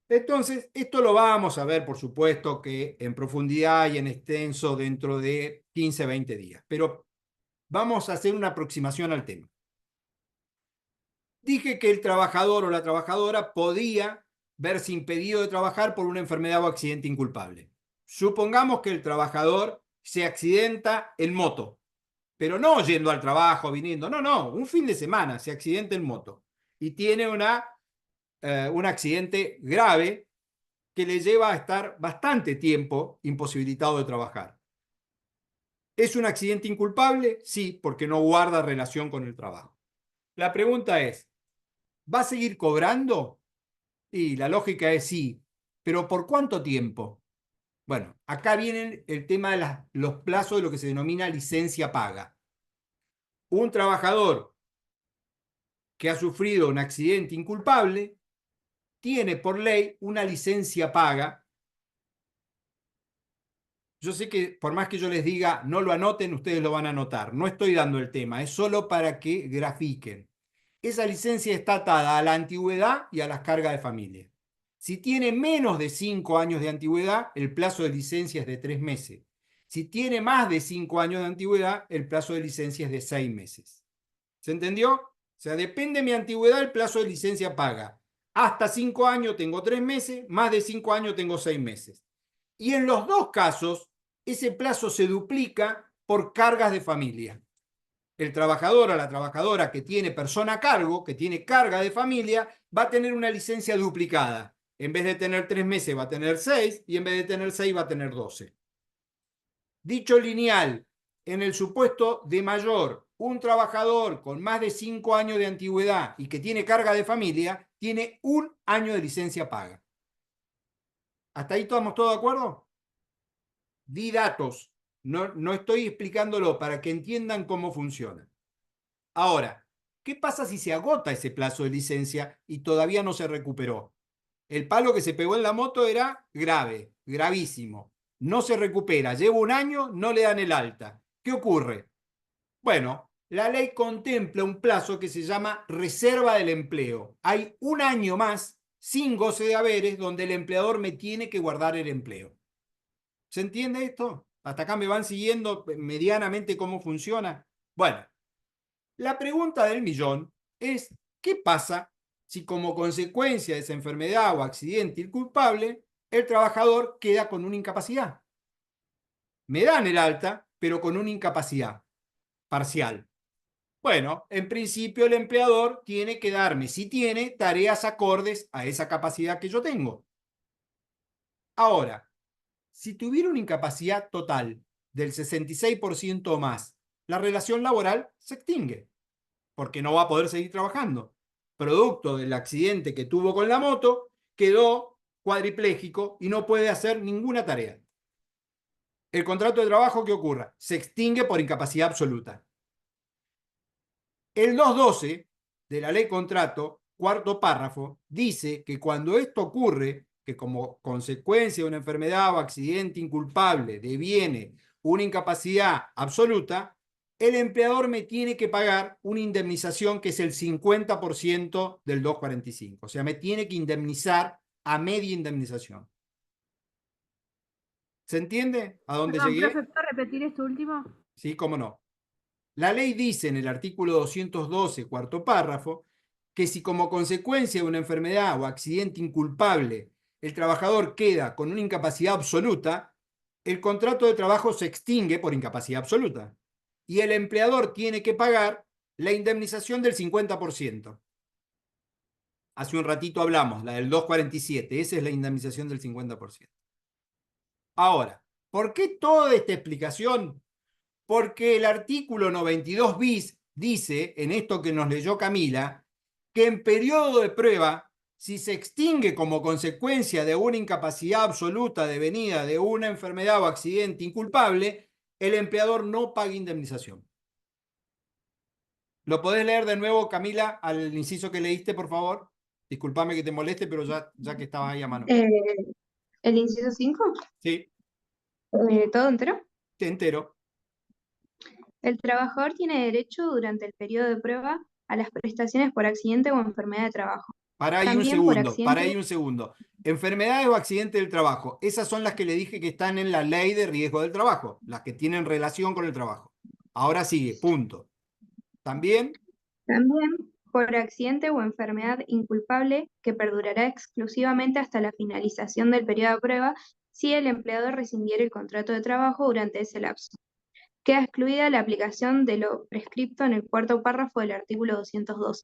Entonces, esto lo vamos a ver, por supuesto, que en profundidad y en extenso dentro de 15, 20 días. Pero vamos a hacer una aproximación al tema. Dije que el trabajador o la trabajadora podía verse impedido de trabajar por una enfermedad o accidente inculpable. Supongamos que el trabajador se accidenta en moto, pero no yendo al trabajo, viniendo, no, un fin de semana se accidenta en moto y tiene un accidente grave que le lleva a estar bastante tiempo imposibilitado de trabajar. ¿Es un accidente inculpable? Sí, porque no guarda relación con el trabajo. La pregunta es, ¿va a seguir cobrando? Y la lógica es sí, pero ¿por cuánto tiempo? Bueno, acá viene el tema de los plazos de lo que se denomina licencia paga. Un trabajador que ha sufrido un accidente inculpable tiene por ley una licencia paga. Yo sé que por más que yo les diga no lo anoten, ustedes lo van a anotar. No estoy dando el tema, es solo para que grafiquen. Esa licencia está atada a la antigüedad y a las cargas de familia. Si tiene menos de 5 años de antigüedad, el plazo de licencia es de 3 meses. Si tiene más de 5 años de antigüedad, el plazo de licencia es de 6 meses. ¿Se entendió? O sea, depende de mi antigüedad, el plazo de licencia paga. Hasta 5 años tengo 3 meses, más de 5 años tengo 6 meses. Y en los dos casos, ese plazo se duplica por cargas de familia. El trabajador o la trabajadora que tiene persona a cargo, que tiene carga de familia, va a tener una licencia duplicada. En vez de tener 3 meses va a tener 6 y en vez de tener 6 va a tener 12. Dicho lineal, en el supuesto de mayor, un trabajador con más de 5 años de antigüedad y que tiene carga de familia, tiene 1 año de licencia paga. ¿Hasta ahí estamos todos de acuerdo? Di datos, no estoy explicándolo para que entiendan cómo funciona. Ahora, ¿qué pasa si se agota ese plazo de licencia y todavía no se recuperó? El palo que se pegó en la moto era grave, gravísimo. No se recupera, lleva 1 año, no le dan el alta. ¿Qué ocurre? Bueno, la ley contempla un plazo que se llama reserva del empleo. Hay 1 año más sin goce de haberes donde el empleador me tiene que guardar el empleo. ¿Se entiende esto? ¿Hasta acá me van siguiendo medianamente cómo funciona? Bueno, la pregunta del millón es, ¿qué pasa si como consecuencia de esa enfermedad o accidente inculpable, el trabajador queda con una incapacidad? Me dan el alta, pero con una incapacidad parcial. Bueno, en principio el empleador tiene que darme, si tiene, tareas acordes a esa capacidad que yo tengo. Ahora, si tuviera una incapacidad total del 66% o más, la relación laboral se extingue, porque no va a poder seguir trabajando. Producto del accidente que tuvo con la moto, quedó cuadripléjico y no puede hacer ninguna tarea. El contrato de trabajo, ¿qué ocurra? Se extingue por incapacidad absoluta. El 212 de la ley contrato, cuarto párrafo, dice que cuando esto ocurre, que como consecuencia de una enfermedad o accidente inculpable deviene una incapacidad absoluta, el empleador me tiene que pagar una indemnización que es el 50% del 245. O sea, me tiene que indemnizar a media indemnización. ¿Se entiende a dónde Perdón, llegué? profe, ¿puedo repetir esto último? Sí, cómo no. La ley dice en el artículo 212, cuarto párrafo, que si como consecuencia de una enfermedad o accidente inculpable el trabajador queda con una incapacidad absoluta, el contrato de trabajo se extingue por incapacidad absoluta y el empleador tiene que pagar la indemnización del 50%. Hace un ratito hablamos, la del 247, esa es la indemnización del 50%. Ahora, ¿por qué toda esta explicación? Porque el artículo 92 bis dice, en esto que nos leyó Camila, que en periodo de prueba, si se extingue como consecuencia de una incapacidad absoluta devenida de una enfermedad o accidente inculpable, el empleador no paga indemnización. ¿Lo podés leer de nuevo, Camila, al inciso que leíste, por favor? Disculpame que te moleste, pero ya que estabas ahí a mano. El inciso 5, Sí, ¿todo entero? te entero. El trabajador tiene derecho durante el periodo de prueba a las prestaciones por accidente o enfermedad de trabajo. Para ahí un También por segundo, para ahí accidente, un segundo. Enfermedades o accidentes del trabajo. Esas son las que le dije que están en la ley de riesgo del trabajo, las que tienen relación con el trabajo. Ahora sigue, punto. También, también por accidente o enfermedad inculpable que perdurará exclusivamente hasta la finalización del periodo de prueba si el empleador rescindiera el contrato de trabajo durante ese lapso. Queda excluida la aplicación de lo prescripto en el cuarto párrafo del artículo 212.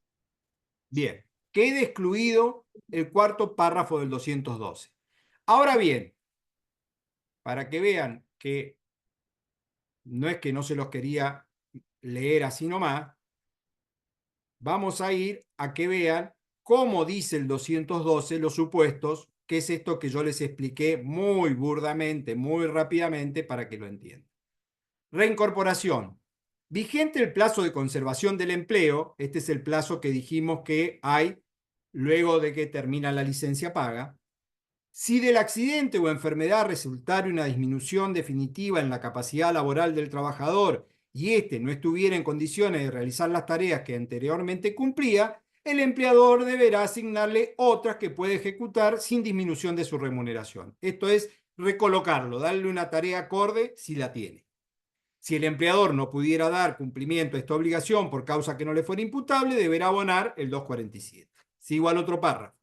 bien, quede excluido el cuarto párrafo del 212. Ahora bien, para que vean que no es que no se los quería leer así nomás, vamos a ir a que vean cómo dice el 212 los supuestos que es esto que yo les expliqué muy burdamente, muy rápidamente para que lo entiendan. Reincorporación. Vigente el plazo de conservación del empleo, este es el plazo que dijimos que hay luego de que termina la licencia paga. Si del accidente o enfermedad resultara una disminución definitiva en la capacidad laboral del trabajador y éste no estuviera en condiciones de realizar las tareas que anteriormente cumplía, el empleador deberá asignarle otras que puede ejecutar sin disminución de su remuneración. Esto es recolocarlo, darle una tarea acorde si la tiene. Si el empleador no pudiera dar cumplimiento a esta obligación por causa que no le fuera imputable, deberá abonar el 247. Sigo al otro párrafo.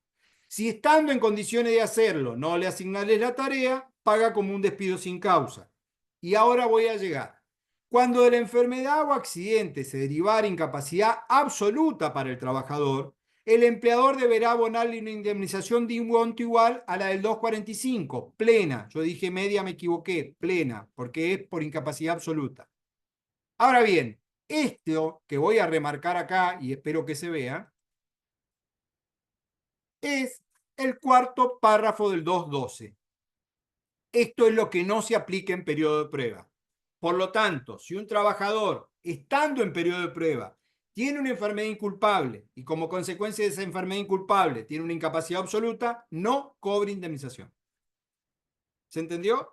Si estando en condiciones de hacerlo no le asignarles la tarea, paga como un despido sin causa. Y ahora voy a llegar. Cuando de la enfermedad o accidente se derivara incapacidad absoluta para el trabajador, el empleador deberá abonarle una indemnización de un monto igual a la del 245, plena. Yo dije media, me equivoqué, plena, porque es por incapacidad absoluta. Ahora bien, esto que voy a remarcar acá, y espero que se vea, es el cuarto párrafo del 212. Esto es lo que no se aplica en periodo de prueba. Por lo tanto, si un trabajador, estando en periodo de prueba, tiene una enfermedad inculpable y como consecuencia de esa enfermedad inculpable tiene una incapacidad absoluta, no cobra indemnización. ¿Se entendió?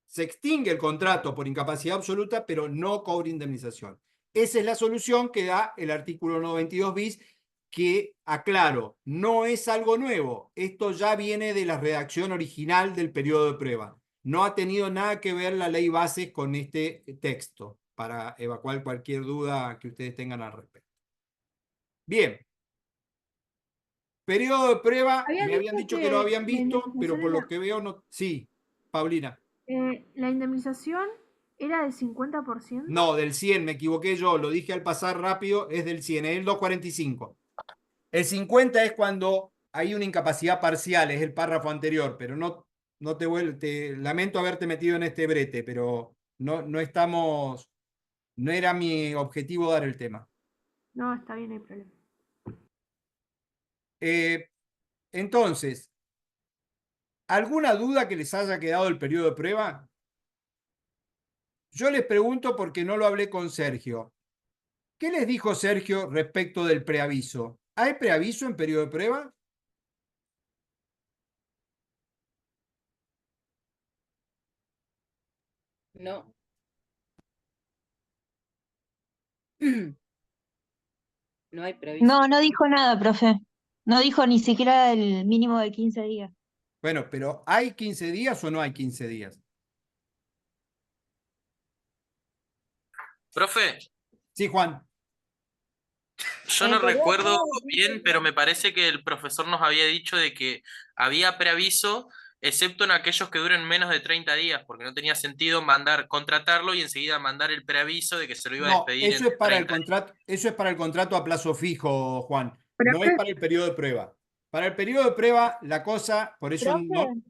Se extingue el contrato por incapacidad absoluta, pero no cobra indemnización. Esa es la solución que da el artículo 92 bis, que, aclaro, no es algo nuevo. Esto ya viene de la redacción original del periodo de prueba. No ha tenido nada que ver la ley base con este texto, para evacuar cualquier duda que ustedes tengan al respecto. Bien. Periodo de prueba, me habían dicho que lo habían visto, pero por lo que veo no. Sí, Paulina. ¿La indemnización era del 50%? No, del 100, me equivoqué yo, lo dije al pasar rápido, es del 100, es el 245. El 50 es cuando hay una incapacidad parcial, es el párrafo anterior, pero no te lamento haberte metido en este brete, pero no estamos, no era mi objetivo dar el tema. No, está bien, no hay problema. Entonces, ¿alguna duda que les haya quedado del periodo de prueba? Yo les pregunto porque no lo hablé con Sergio. ¿Qué les dijo Sergio respecto del preaviso? ¿Hay preaviso en periodo de prueba? No. No hay previsto. No dijo nada, profe. No dijo ni siquiera el mínimo de 15 días. Bueno, pero ¿hay 15 días o no hay 15 días? Profe, Sí, Juan. yo no recuerdo bien, pero me parece que el profesor nos había dicho de que había preaviso, excepto en aquellos que duren menos de 30 días, porque no tenía sentido contratarlo y enseguida mandar el preaviso de que se lo iba a No, despedir eso en es para el 30 días. contrato, eso es para el contrato a plazo fijo, Juan. Pero No es para el periodo de prueba. Para el periodo de prueba, la cosa, por eso no. Profe,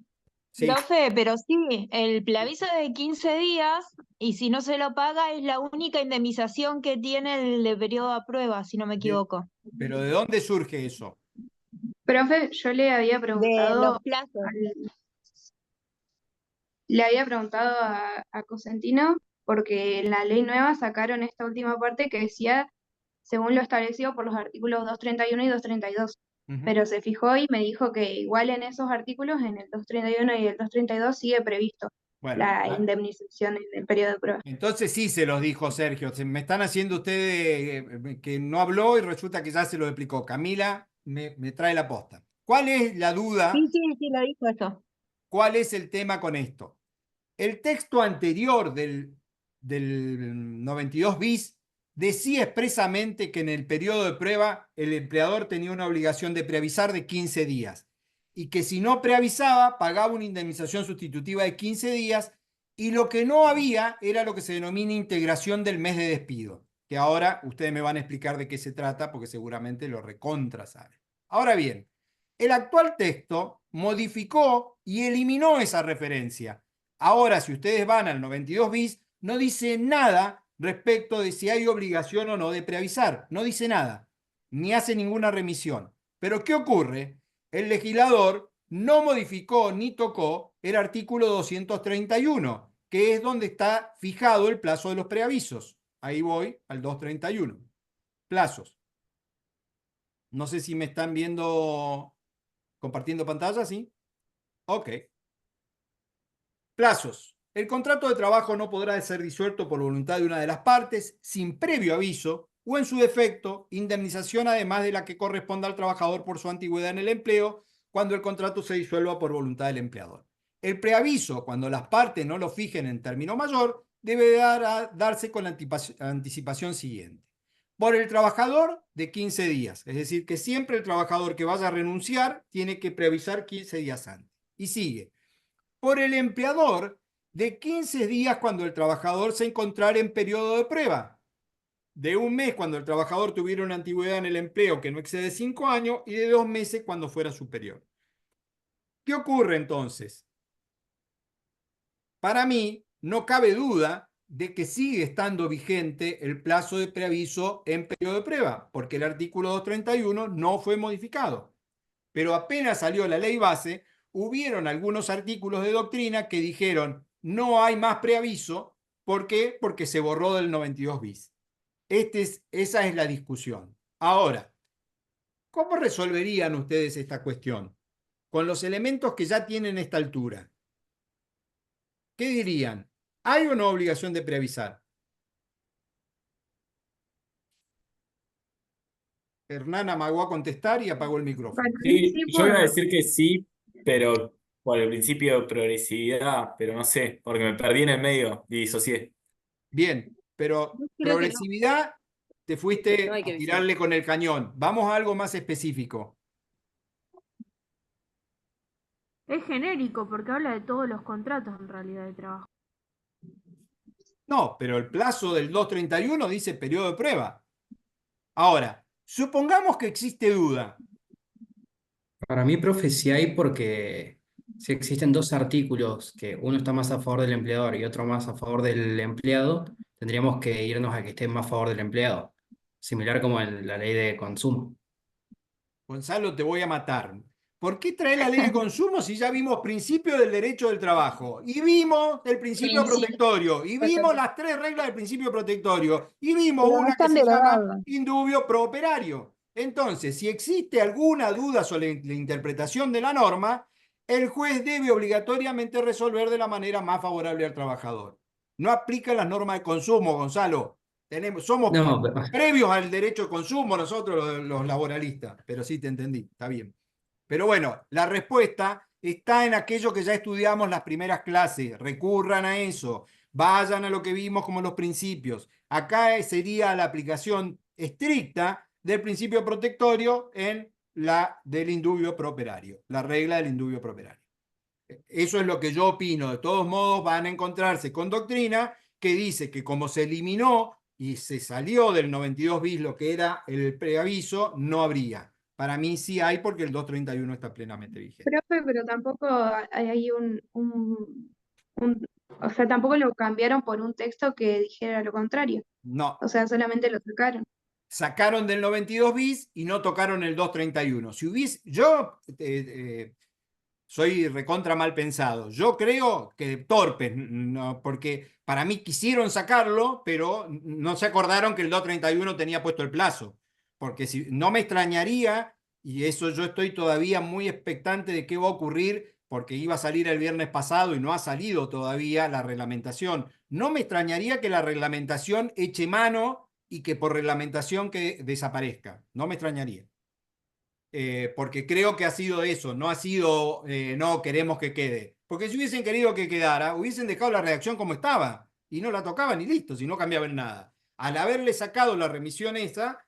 Sí, profe, pero sí, el preaviso es de 15 días y si no se lo paga es la única indemnización que tiene el de periodo a prueba, si no me equivoco. pero ¿de dónde surge eso? Profe, yo le había De preguntado los plazos. a Cosentino, porque en la ley nueva sacaron esta última parte que decía, según lo establecido por los artículos 231 y 232. Ujú. Pero se fijó y me dijo que igual en esos artículos, en el 231 y el 232, sigue previsto Bueno, la indemnización en el periodo de prueba. entonces sí se los dijo Sergio. Me están haciendo ustedes que no habló y resulta que ya se lo explicó. Camila me trae la posta. ¿Cuál es la duda? Sí, lo dijo eso. ¿Cuál es el tema con esto? El texto anterior del 92 bis decía expresamente que en el periodo de prueba el empleador tenía una obligación de preavisar de 15 días y que si no preavisaba pagaba una indemnización sustitutiva de 15 días y lo que no había era lo que se denomina integración del mes de despido, que ahora ustedes me van a explicar de qué se trata porque seguramente lo recontra saben. Ahora bien, el actual texto modificó y eliminó esa referencia. Ahora, si ustedes van al 92 bis, no dice nada respecto de si hay obligación o no de preavisar. No dice nada, ni hace ninguna remisión. Pero ¿qué ocurre? El legislador no modificó ni tocó el artículo 231, que es donde está fijado el plazo de los preavisos. Ahí voy al 231. Plazos. No sé si me están viendo compartiendo pantalla, ¿sí? Ok. Plazos. El contrato de trabajo no podrá ser disuelto por voluntad de una de las partes sin previo aviso o, en su defecto, indemnización además de la que corresponda al trabajador por su antigüedad en el empleo cuando el contrato se disuelva por voluntad del empleador. El preaviso, cuando las partes no lo fijen en término mayor, debe darse con la anticipación siguiente. Por el trabajador, de 15 días. Es decir, que siempre el trabajador que vaya a renunciar tiene que preavisar 15 días antes. Y sigue. Por el empleador, de 15 días cuando el trabajador se encontrara en periodo de prueba, de un mes cuando el trabajador tuviera una antigüedad en el empleo que no excede 5 años y de 2 meses cuando fuera superior. ¿Qué ocurre entonces? Para mí, no cabe duda de que sigue estando vigente el plazo de preaviso en periodo de prueba, porque el artículo 231 no fue modificado. Pero apenas salió la ley base, hubieron algunos artículos de doctrina que dijeron no hay más preaviso. ¿Por qué? Porque se borró del 92 bis. Esa es la discusión. Ahora, ¿cómo resolverían ustedes esta cuestión? Con los elementos que ya tienen a esta altura. ¿Qué dirían? ¿Hay o no obligación de preavisar? Hernán amagó a contestar y apagó el micrófono. Sí, yo iba a decir que sí, pero por el principio de progresividad, pero no sé, porque me perdí en el medio y disocié. Bien, pero Creo que no. progresividad, te fuiste No hay a que tirarle con el cañón. Vamos a algo más específico. Es genérico porque habla de todos los contratos en realidad de trabajo. No, pero el plazo del 231 dice periodo de prueba. Ahora, supongamos que existe duda. Para mí, profe, sí hay porque si existen dos artículos que uno está más a favor del empleador y otro más a favor del empleado, tendríamos que irnos a que esté más a favor del empleado, similar como en la ley de consumo. Gonzalo, te voy a matar. ¿Por qué trae la ley de consumo si ya vimos principio del derecho del trabajo? Y vimos el principio protectorio. Y vimos las 3 reglas del principio protectorio. Y vimos Pero no una que están se llama derogadas. indubio pro operario. Entonces, si existe alguna duda sobre la interpretación de la norma, el juez debe obligatoriamente resolver de la manera más favorable al trabajador. No aplica las normas de consumo, Gonzalo. Somos No, previos al derecho de consumo nosotros los laboralistas, pero sí te entendí, está bien. Pero bueno, la respuesta está en aquello que ya estudiamos las primeras clases. Recurran a eso, vayan a lo que vimos como los principios. Acá sería la aplicación estricta del principio protectorio en la del indubio pro operario, la regla del indubio pro operario. Eso es lo que yo opino. De todos modos, van a encontrarse con doctrina que dice que como se eliminó y se salió del 92 bis lo que era el preaviso, no habría. Para mí sí hay porque el 231 está plenamente vigente. Profe, pero tampoco hay ahí o sea, tampoco lo cambiaron por un texto que dijera lo contrario. No, O sea, solamente lo sacaron. sacaron del 92 bis y no tocaron el 231. Si hubiese, yo soy recontra mal pensado. Yo creo que torpes, no, porque para mí quisieron sacarlo, pero no se acordaron que el 231 tenía puesto el plazo. Porque si no me extrañaría, y eso yo estoy todavía muy expectante de qué va a ocurrir, porque iba a salir el viernes pasado y no ha salido todavía la reglamentación. No me extrañaría que la reglamentación eche mano y que por reglamentación que desaparezca. No me extrañaría. Porque creo que ha sido eso, no ha sido no queremos que quede. Porque si hubiesen querido que quedara, hubiesen dejado la redacción como estaba y no la tocaban y listo, si no cambiaban nada. Al haberle sacado la remisión esa,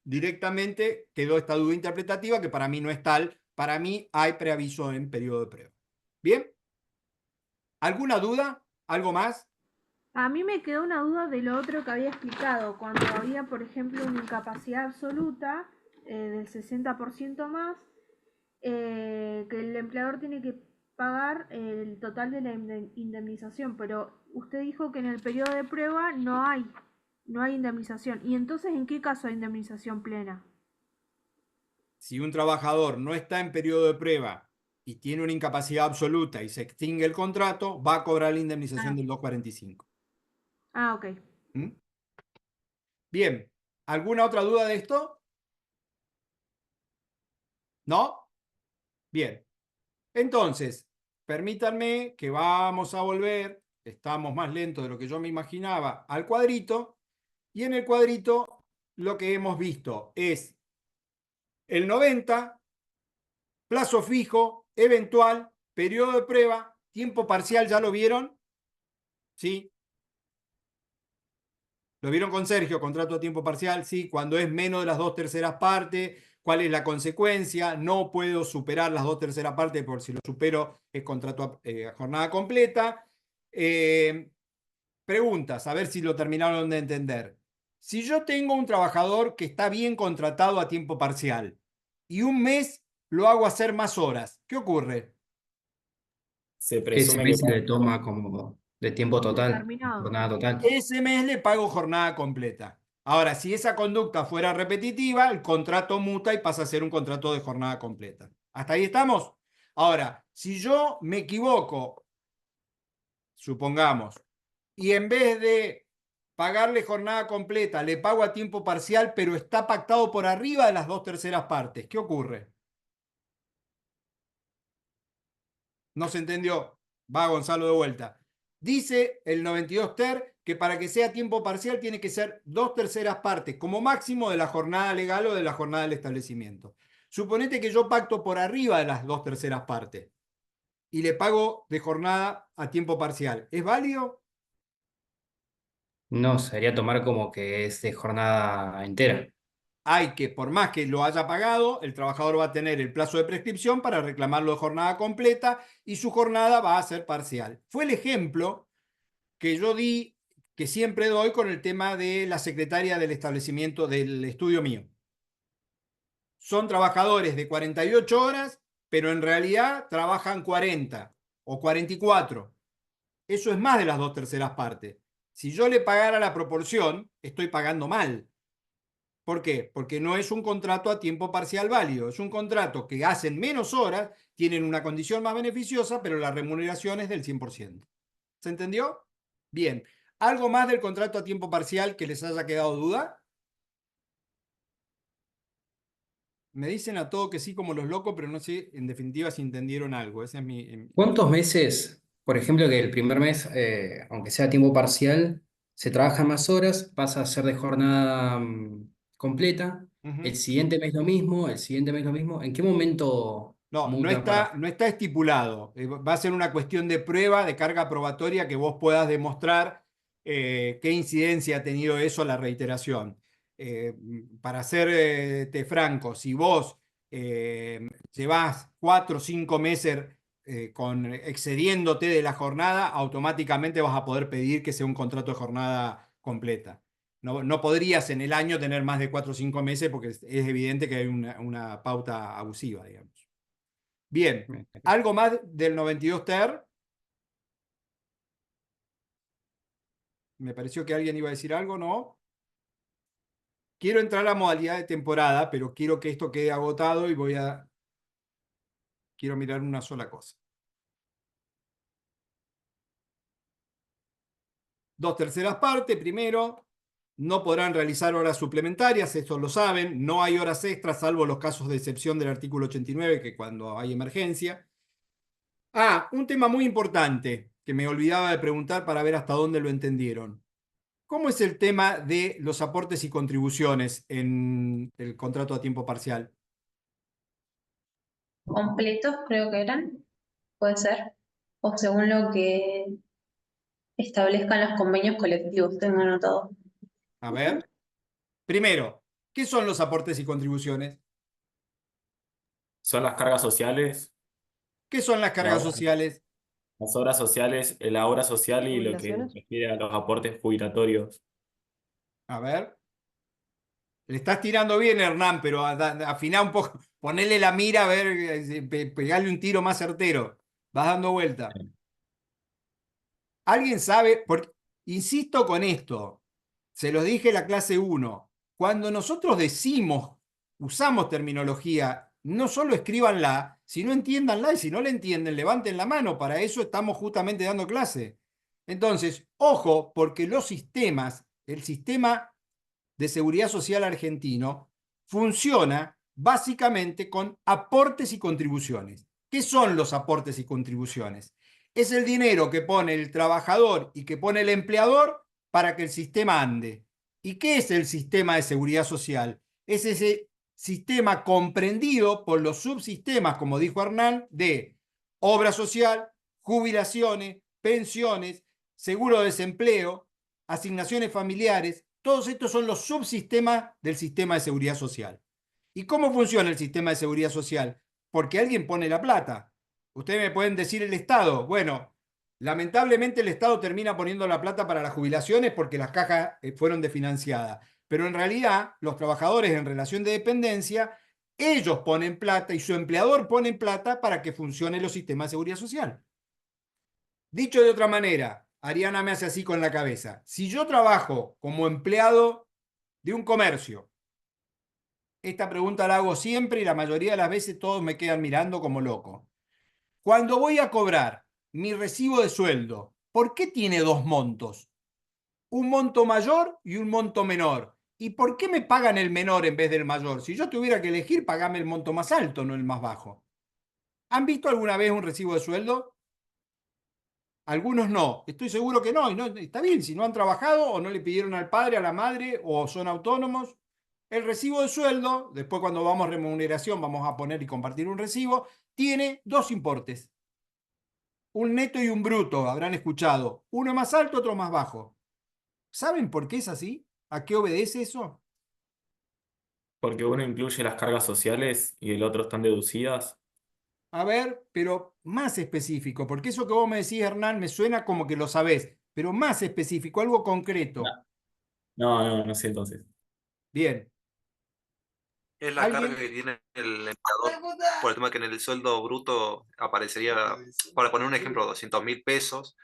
directamente quedó esta duda interpretativa que para mí no es tal. Para mí hay preaviso en periodo de prueba. ¿Bien? ¿Alguna duda? ¿Algo más? A mí me quedó una duda de lo otro que había explicado, cuando había, por ejemplo, una incapacidad absoluta del 60% más, que el empleador tiene que pagar el total de la indemnización, pero usted dijo que en el periodo de prueba no hay indemnización. ¿Y entonces en qué caso hay indemnización plena? Si un trabajador no está en periodo de prueba y tiene una incapacidad absoluta y se extingue el contrato, va a cobrar la indemnización del 245. Ah, ok. ¿Mm? Bien, ¿alguna otra duda de esto? ¿No? Bien. Entonces, permítanme que vamos a volver, estamos más lentos de lo que yo me imaginaba, al cuadrito, y en el cuadrito lo que hemos visto es el 90, plazo fijo, eventual, periodo de prueba, tiempo parcial, ¿ya lo vieron? ¿Sí? ¿Lo vieron con Sergio? Contrato a tiempo parcial, sí, cuando es menos de las 2/3 partes, ¿cuál es la consecuencia? No puedo superar las 2/3 partes, por si lo supero es contrato a jornada completa. Preguntas, a ver si lo terminaron de entender. Si yo tengo un trabajador que está bien contratado a tiempo parcial y un mes lo hago hacer más horas, ¿qué ocurre? Se Ese presume que mes se le toma como de tiempo total, Determinado. jornada total. Ese mes le pago jornada completa. Ahora, si esa conducta fuera repetitiva, el contrato muta y pasa a ser un contrato de jornada completa. ¿Hasta ahí estamos? Ahora, si yo me equivoco, supongamos, y en vez de pagarle jornada completa, le pago a tiempo parcial, pero está pactado por arriba de las 2/3 partes, ¿qué ocurre? No se entendió. Va Gonzalo de vuelta. Dice el 92 ter que para que sea tiempo parcial tiene que ser 2/3 partes, como máximo de la jornada legal o de la jornada del establecimiento. Suponete que yo pacto por arriba de las 2/3 partes y le pago de jornada a tiempo parcial. ¿Es válido? No, sería tomar como que es de jornada entera. Hay que, por más que lo haya pagado, el trabajador va a tener el plazo de prescripción para reclamarlo de jornada completa y su jornada va a ser parcial. Fue el ejemplo que yo di, que siempre doy con el tema de la secretaria del establecimiento del estudio mío. Son trabajadores de 48 horas, pero en realidad trabajan 40 o 44. Eso es más de las 2/3 partes. Si yo le pagara la proporción, estoy pagando mal. ¿Por qué? Porque no es un contrato a tiempo parcial válido, es un contrato que hacen menos horas, tienen una condición más beneficiosa, pero la remuneración es del 100%. ¿Se entendió? Bien. ¿Algo más del contrato a tiempo parcial que les haya quedado duda? Me dicen a todo que sí como los locos, pero no sé en definitiva si entendieron algo. Ese es mi... ¿Cuántos meses, por ejemplo, que el primer mes, aunque sea a tiempo parcial, se trabaja más horas, pasa a ser de jornada completa? El siguiente mes lo mismo, el siguiente mes lo mismo. ¿En qué momento No, muta para...? no está estipulado. Va a ser una cuestión de prueba, de carga probatoria, que vos puedas demostrar qué incidencia ha tenido eso a la reiteración. Para serte franco, si vos llevás 4 o 5 meses excediéndote de la jornada, automáticamente vas a poder pedir que sea un contrato de jornada completa. No podrías en el año tener más de 4 o 5 meses porque es evidente que hay una pauta abusiva, digamos. Bien, ¿algo más del 92 ter? Me pareció que alguien iba a decir algo, ¿no? Quiero entrar a la modalidad de temporada, pero quiero que esto quede agotado y quiero mirar una sola cosa. 2/3 partes, primero, no podrán realizar horas suplementarias, esto lo saben, no hay horas extras, salvo los casos de excepción del artículo 89, que cuando hay emergencia. Ah, un tema muy importante que me olvidaba de preguntar para ver hasta dónde lo entendieron. ¿Cómo es el tema de los aportes y contribuciones en el contrato a tiempo parcial? Completos creo que eran, puede ser, o según lo que establezcan los convenios colectivos, tengo anotado. A ver. Primero, ¿qué son los aportes y contribuciones? son las cargas sociales, ¿Qué son las la cargas obra- sociales? las obras sociales, la obra social y lo que ¿Jubilaciones? refiere a los aportes jubilatorios. A ver. Le estás tirando bien, Hernán, pero afiná un poco. Ponele la mira, a ver, pegarle un tiro más certero. Vas dando vuelta. ¿Alguien sabe? Porque, insisto con esto. Se los dije en la clase 1. Cuando nosotros decimos, usamos terminología no solo escríbanla, sino entiéndanla, y si no la entienden, levanten la mano. Para eso estamos justamente dando clase. Entonces, ojo, porque los sistemas, el sistema de seguridad social argentino, funciona básicamente con aportes y contribuciones. ¿Qué son los aportes y contribuciones? Es el dinero que pone el trabajador y que pone el empleador para que el sistema ande. ¿Y qué es el sistema de seguridad social? Es ese sistema comprendido por los subsistemas, como dijo Hernán, de obra social, jubilaciones, pensiones, seguro de desempleo, asignaciones familiares. Todos estos son los subsistemas del sistema de seguridad social. ¿Y cómo funciona el sistema de seguridad social? Porque alguien pone la plata. Ustedes me pueden decir el Estado. Bueno, lamentablemente el Estado termina poniendo la plata para las jubilaciones porque las cajas fueron desfinanciadas. Pero en realidad, los trabajadores en relación de dependencia, ellos ponen plata y su empleador pone plata para que funcionen los sistemas de seguridad social. Dicho de otra manera, Ariana me hace así con la cabeza. Si yo trabajo como empleado de un comercio, esta pregunta la hago siempre y la mayoría de las veces todos me quedan mirando como loco. Cuando voy a cobrar mi recibo de sueldo, ¿por qué tiene dos montos? Un monto mayor y un monto menor. ¿Y por qué me pagan el menor en vez del mayor? Si yo tuviera que elegir, pagame el monto más alto, no el más bajo. ¿Han visto alguna vez un recibo de sueldo? Algunos no, estoy seguro que no, y no, está bien, si no han trabajado o no le pidieron al padre, a la madre o son autónomos. El recibo de sueldo, después cuando vamos a remuneración vamos a poner y compartir un recibo, tiene dos importes. Un neto y un bruto, habrán escuchado. Uno más alto, otro más bajo. ¿Saben por qué es así? ¿A qué obedece eso? Porque uno incluye las cargas sociales y el otro están deducidas. A ver, pero más específico, porque eso que vos me decís, Hernán, me suena como que lo sabés, pero más específico, algo concreto. No sé entonces. Bien. Es la carga que tiene el empleador por el tema que en el sueldo bruto aparecería, para poner un ejemplo, 200.000 pesos,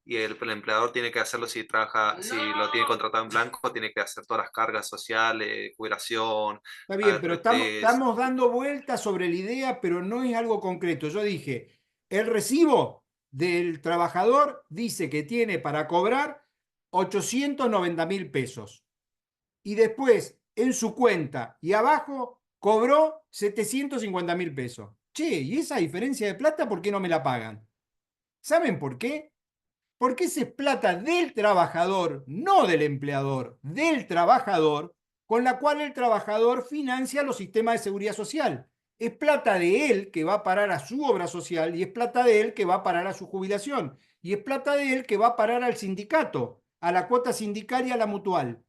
y el empleador tiene que hacerlo si trabaja, si lo tiene contratado en blanco, tiene que hacer todas las cargas sociales, jubilación, Está bien, pero ARTs. estamos dando vueltas sobre la idea, pero no es algo concreto. Yo dije, el recibo del trabajador dice que tiene para cobrar 890.000 pesos. Y después, en su cuenta y abajo, cobró 750.000 pesos. Che, ¿y esa diferencia de plata por qué no me la pagan? ¿Saben por qué? Porque esa es plata del trabajador, no del empleador, del trabajador, con la cual el trabajador financia los sistemas de seguridad social. Es plata de él que va a parar a su obra social y es plata de él que va a parar a su jubilación y es plata de él que va a parar al sindicato, a la cuota sindical y a la mutual.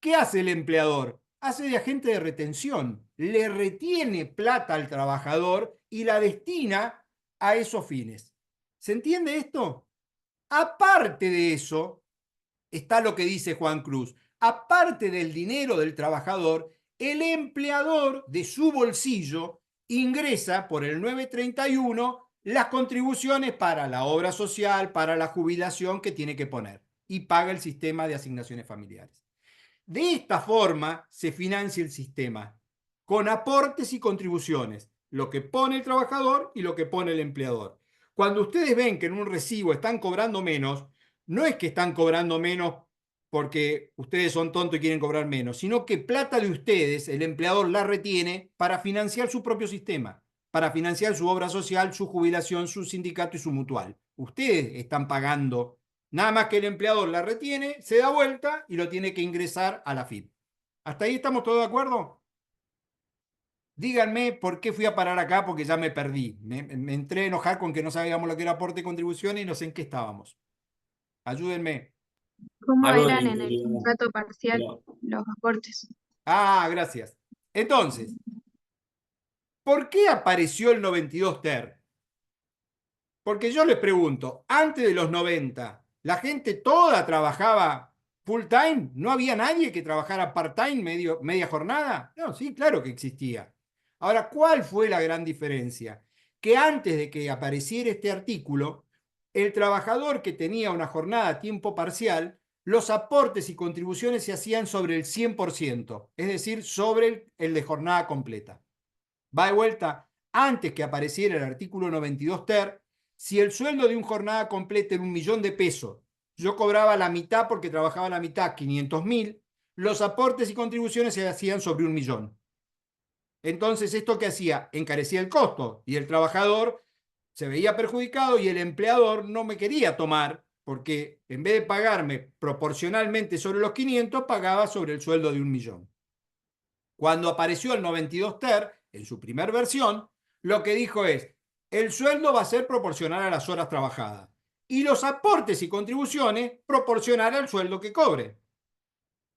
¿Qué hace el empleador? Hace de agente de retención, le retiene plata al trabajador y la destina a esos fines. ¿Se entiende esto? Aparte de eso, está lo que dice Juan Cruz. Aparte del dinero del trabajador, el empleador de su bolsillo ingresa por el 931 las contribuciones para la obra social, para la jubilación que tiene que poner y paga el sistema de asignaciones familiares. De esta forma se financia el sistema, con aportes y contribuciones, lo que pone el trabajador y lo que pone el empleador. Cuando ustedes ven que en un recibo están cobrando menos, no es que están cobrando menos porque ustedes son tontos y quieren cobrar menos, sino que plata de ustedes, el empleador la retiene para financiar su propio sistema, para financiar su obra social, su jubilación, su sindicato y su mutual. Ustedes están pagando. Nada más que el empleador la retiene, se da vuelta y lo tiene que ingresar a la FIP. ¿Hasta ahí estamos todos de acuerdo? Díganme por qué fui a parar acá porque ya me perdí. Me entré a enojar con que no sabíamos lo que era aporte y contribución y no sé en qué estábamos. Ayúdenme. ¿Cómo Algo de la eran en el integridad. contrato parcial Pero- los aportes? Ah, gracias. Entonces, ¿por qué apareció el 92 TER? Porque yo les pregunto, antes de los 90, ¿la gente toda trabajaba full time? ¿No había nadie que trabajara part-time, media jornada? No, sí, claro que existía. Ahora, ¿cuál fue la gran diferencia? Que antes de que apareciera este artículo, el trabajador que tenía una jornada a tiempo parcial, los aportes y contribuciones se hacían sobre el 100%, es decir, sobre el de jornada completa. Va de vuelta, antes que apareciera el artículo 92 ter, si el sueldo de un jornada completa era 1.000.000 de pesos, yo cobraba la mitad porque trabajaba la mitad, 500.000, los aportes y contribuciones se hacían sobre 1.000.000. Entonces, ¿esto qué hacía? Encarecía el costo y el trabajador se veía perjudicado y el empleador no me quería tomar porque en vez de pagarme proporcionalmente sobre los 500, pagaba sobre el sueldo de 1.000.000. Cuando apareció el 92 ter, en su primer versión, lo que dijo es, el sueldo va a ser proporcional a las horas trabajadas y los aportes y contribuciones proporcional al sueldo que cobre.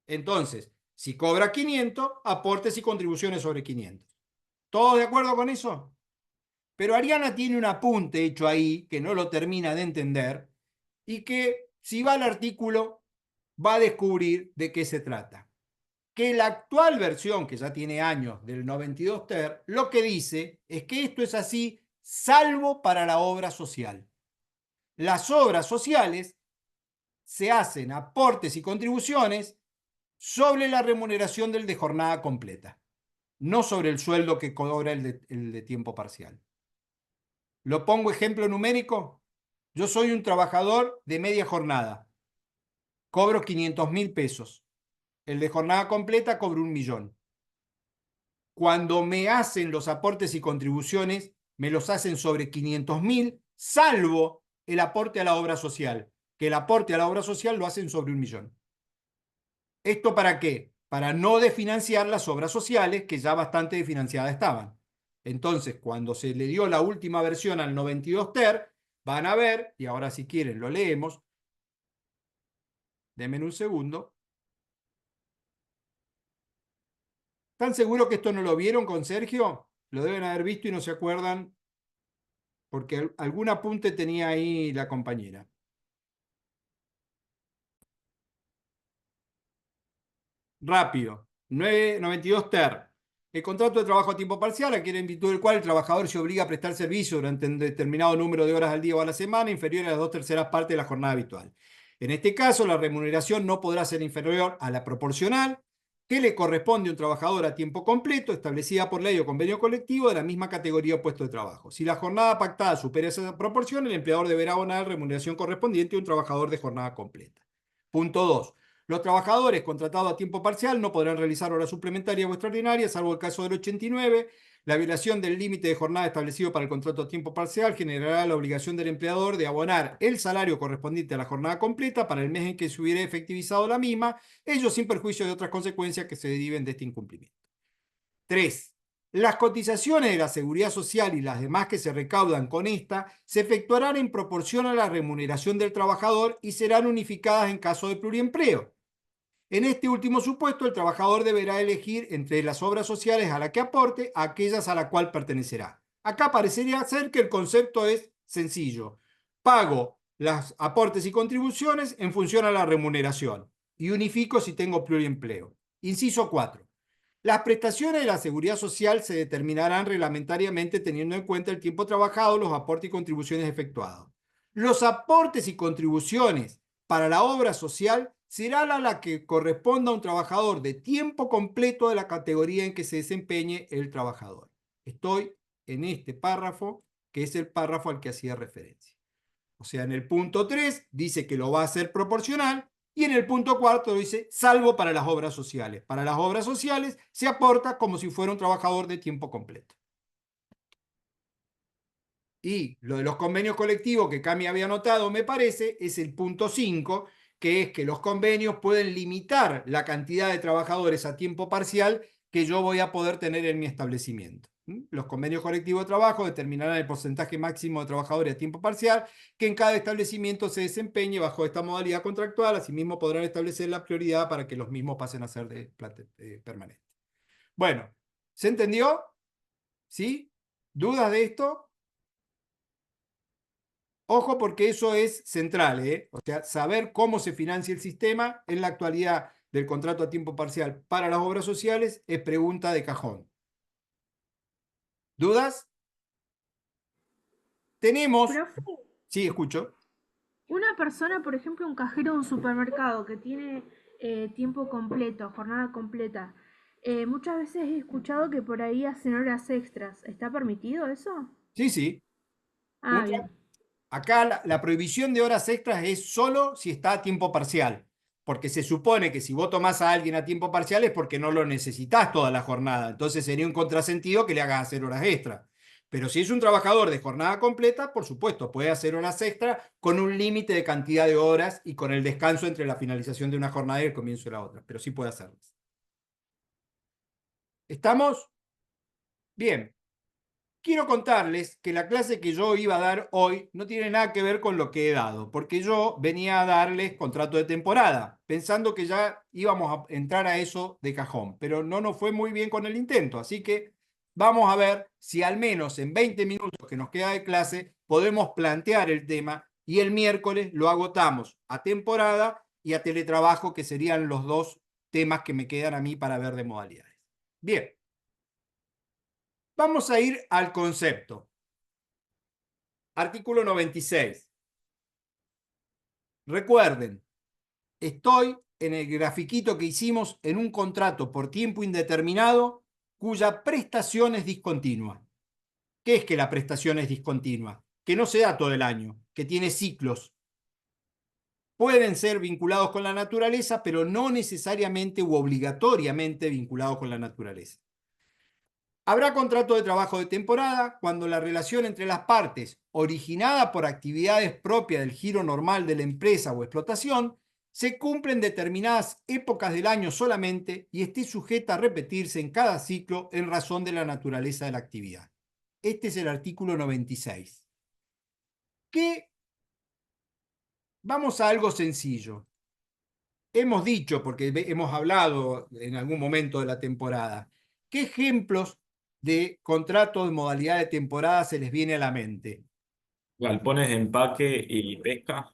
Entonces, si cobra 500, aportes y contribuciones sobre 500. ¿Todos de acuerdo con eso? Pero Ariana tiene un apunte hecho ahí que no lo termina de entender y que si va al artículo va a descubrir de qué se trata. Que la actual versión, que ya tiene años, del 92 ter, lo que dice es que esto es así salvo para la obra social. Las obras sociales se hacen aportes y contribuciones sobre la remuneración del de jornada completa, no sobre el sueldo que cobra el de tiempo parcial. ¿Lo pongo ejemplo numérico? Yo soy un trabajador de media jornada. Cobro 500.000 pesos. El de jornada completa cobro 1.000.000. Cuando me hacen los aportes y contribuciones, me los hacen sobre 500.000, salvo el aporte a la obra social, que el aporte a la obra social lo hacen sobre 1.000.000. ¿Esto para qué? Para no desfinanciar las obras sociales que ya bastante desfinanciadas estaban. Entonces, cuando se le dio la última versión al 92 ter, van a ver, y ahora si quieren lo leemos, denme un segundo. ¿Están seguros que esto no lo vieron con Sergio? Lo deben haber visto y no se acuerdan, porque algún apunte tenía ahí la compañera. Rápido. 92 ter. El contrato de trabajo a tiempo parcial adquiere en virtud del cual el trabajador se obliga a prestar servicio durante un determinado número de horas al día o a la semana inferior a las 2/3 partes de la jornada habitual. En este caso, la remuneración no podrá ser inferior a la proporcional que le corresponde a un trabajador a tiempo completo establecida por ley o convenio colectivo de la misma categoría o puesto de trabajo. Si la jornada pactada supera esa proporción, el empleador deberá abonar la remuneración correspondiente a un trabajador de jornada completa. Punto 2. Los trabajadores contratados a tiempo parcial no podrán realizar horas suplementarias o extraordinarias, salvo el caso del 89. La violación del límite de jornada establecido para el contrato a tiempo parcial generará la obligación del empleador de abonar el salario correspondiente a la jornada completa para el mes en que se hubiera efectivizado la misma, ello sin perjuicio de otras consecuencias que se deriven de este incumplimiento. 3. Las cotizaciones de la Seguridad Social y las demás que se recaudan con esta se efectuarán en proporción a la remuneración del trabajador y serán unificadas en caso de pluriempleo. En este último supuesto, el trabajador deberá elegir entre las obras sociales a las que aporte a aquellas a la cual pertenecerá. Acá parecería ser que el concepto es sencillo. Pago los aportes y contribuciones en función a la remuneración y unifico si tengo pluriempleo. Inciso 4. Las prestaciones de la Seguridad Social se determinarán reglamentariamente teniendo en cuenta el tiempo trabajado, los aportes y contribuciones efectuados. Los aportes y contribuciones para la obra social será la que corresponda a un trabajador de tiempo completo de la categoría en que se desempeñe el trabajador. Estoy en este párrafo, que es el párrafo al que hacía referencia. O sea, en el punto 3 dice que lo va a hacer proporcional y en el punto 4 dice salvo para las obras sociales. Para las obras sociales se aporta como si fuera un trabajador de tiempo completo. Y lo de los convenios colectivos que Cami había anotado, me parece, es el punto 5, que es que los convenios pueden limitar la cantidad de trabajadores a tiempo parcial que yo voy a poder tener en mi establecimiento. Los convenios colectivos de trabajo determinarán el porcentaje máximo de trabajadores a tiempo parcial que en cada establecimiento se desempeñe bajo esta modalidad contractual. Asimismo, podrán establecer la prioridad para que los mismos pasen a ser permanentes. Bueno, ¿se entendió? ¿Sí? ¿Dudas de esto? Ojo porque eso es central, ¿eh? O sea, saber cómo se financia el sistema en la actualidad del contrato a tiempo parcial para las obras sociales es pregunta de cajón. ¿Dudas? Tenemos... Profe, Sí, escucho. una persona, por ejemplo, un cajero de un supermercado que tiene tiempo completo, jornada completa, Muchas veces he escuchado que por ahí hacen horas extras. ¿Está permitido eso? Sí, sí. Ah, bien. Acá la prohibición de horas extras es solo si está a tiempo parcial, porque se supone que si vos tomás a alguien a tiempo parcial es porque no lo necesitas toda la jornada, entonces sería un contrasentido que le hagas hacer horas extras. Pero si es un trabajador de jornada completa, por supuesto, puede hacer horas extras con un límite de cantidad de horas y con el descanso entre la finalización de una jornada y el comienzo de la otra, pero sí puede hacerlas. ¿Estamos? Bien. Quiero contarles que la clase que yo iba a dar hoy no tiene nada que ver con lo que he dado, porque yo venía a darles contrato de temporada, pensando que ya íbamos a entrar a eso de cajón, pero no nos fue muy bien con el intento, así que vamos a ver si al menos en 20 minutos que nos queda de clase podemos plantear el tema y el miércoles lo agotamos a temporada y a teletrabajo, que serían los dos temas que me quedan a mí para ver de modalidades. Bien. Vamos a ir al concepto. Artículo 96. Recuerden, estoy en el grafiquito que hicimos en un contrato por tiempo indeterminado cuya prestación es discontinua. ¿Qué es que la prestación es discontinua? Que no se da todo el año, que tiene ciclos. Pueden ser vinculados con la naturaleza, pero no necesariamente u obligatoriamente vinculados con la naturaleza. Habrá contrato de trabajo de temporada cuando la relación entre las partes, originada por actividades propias del giro normal de la empresa o explotación, se cumple en determinadas épocas del año solamente y esté sujeta a repetirse en cada ciclo en razón de la naturaleza de la actividad. Este es el artículo 96. Vamos a algo sencillo. Hemos dicho, porque hemos hablado en algún momento de la temporada, ¿qué ejemplos de contratos de modalidad de temporada se les viene a la mente? Galpones de empaque y pesca.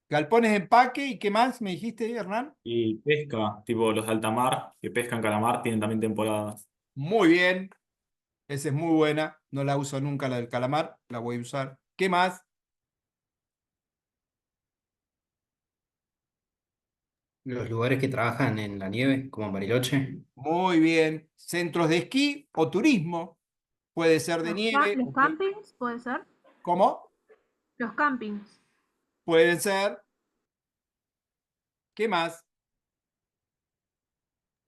Galpones de empaque y ¿qué más me dijiste, Hernán? Y pesca, tipo los de alta mar, que pescan calamar, tienen también temporadas. Muy bien, esa es muy buena, no la uso nunca la del calamar, la voy a usar. ¿Qué más? Los lugares que trabajan en la nieve, como Bariloche. Muy bien, centros de esquí o turismo, puede ser de nieve. Los campings, ¿puede ser? ¿Cómo? Los campings. Pueden ser. ¿Qué más?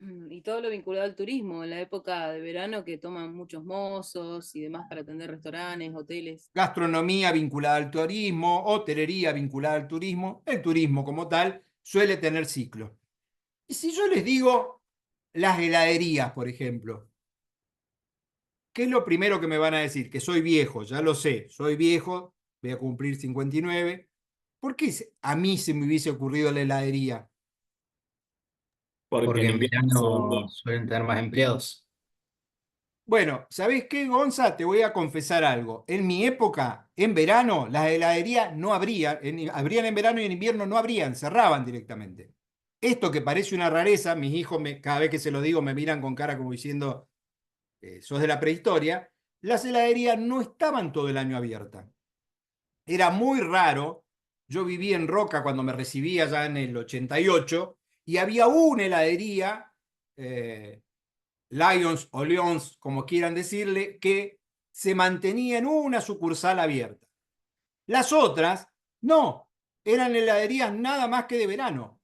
Y todo lo vinculado al turismo, en la época de verano que toman muchos mozos y demás para atender restaurantes, hoteles. Gastronomía vinculada al turismo, hotelería vinculada al turismo, el turismo como tal suele tener ciclo. Y si yo les digo las heladerías, por ejemplo, ¿qué es lo primero que me van a decir? Que soy viejo, ya lo sé, soy viejo, voy a cumplir 59. ¿Por qué a mí se me hubiese ocurrido la heladería? Porque Porque en en invierno se verano vende. suelen tener más empleados. Bueno, ¿sabés qué, Gonza? Te voy a confesar algo. En mi época, en verano, las heladerías no abrían, abrían en verano y en invierno no abrían, cerraban directamente. Esto que parece una rareza, mis hijos cada vez que se lo digo me miran con cara como diciendo, sos de la prehistoria, las heladerías no estaban todo el año abiertas. Era muy raro. Yo viví en Roca cuando me recibía ya en el 88 y había una heladería, Lions o Lions, como quieran decirle, que se mantenía en una sucursal abierta. Las otras, no, eran heladerías nada más que de verano.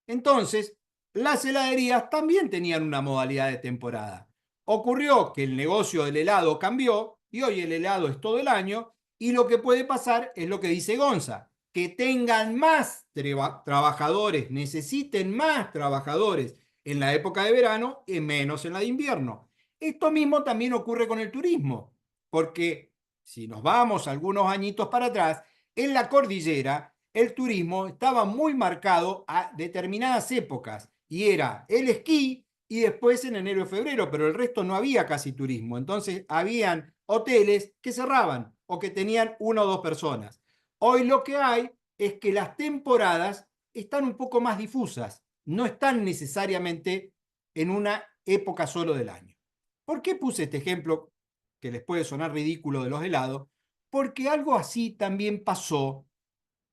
Entonces, las heladerías también tenían una modalidad de temporada. Ocurrió que el negocio del helado cambió y hoy el helado es todo el año y lo que puede pasar es lo que dice Gonza, que tengan más trabajadores, necesiten más trabajadores en la época de verano y menos en la de invierno. Esto mismo también ocurre con el turismo, porque si nos vamos algunos añitos para atrás, en la cordillera el turismo estaba muy marcado a determinadas épocas y era el esquí y después en enero y febrero, pero el resto no había casi turismo. Entonces habían hoteles que cerraban o que tenían una o dos personas. Hoy lo que hay es que las temporadas están un poco más difusas, no están necesariamente en una época solo del año. ¿Por qué puse este ejemplo que les puede sonar ridículo de los helados? Porque algo así también pasó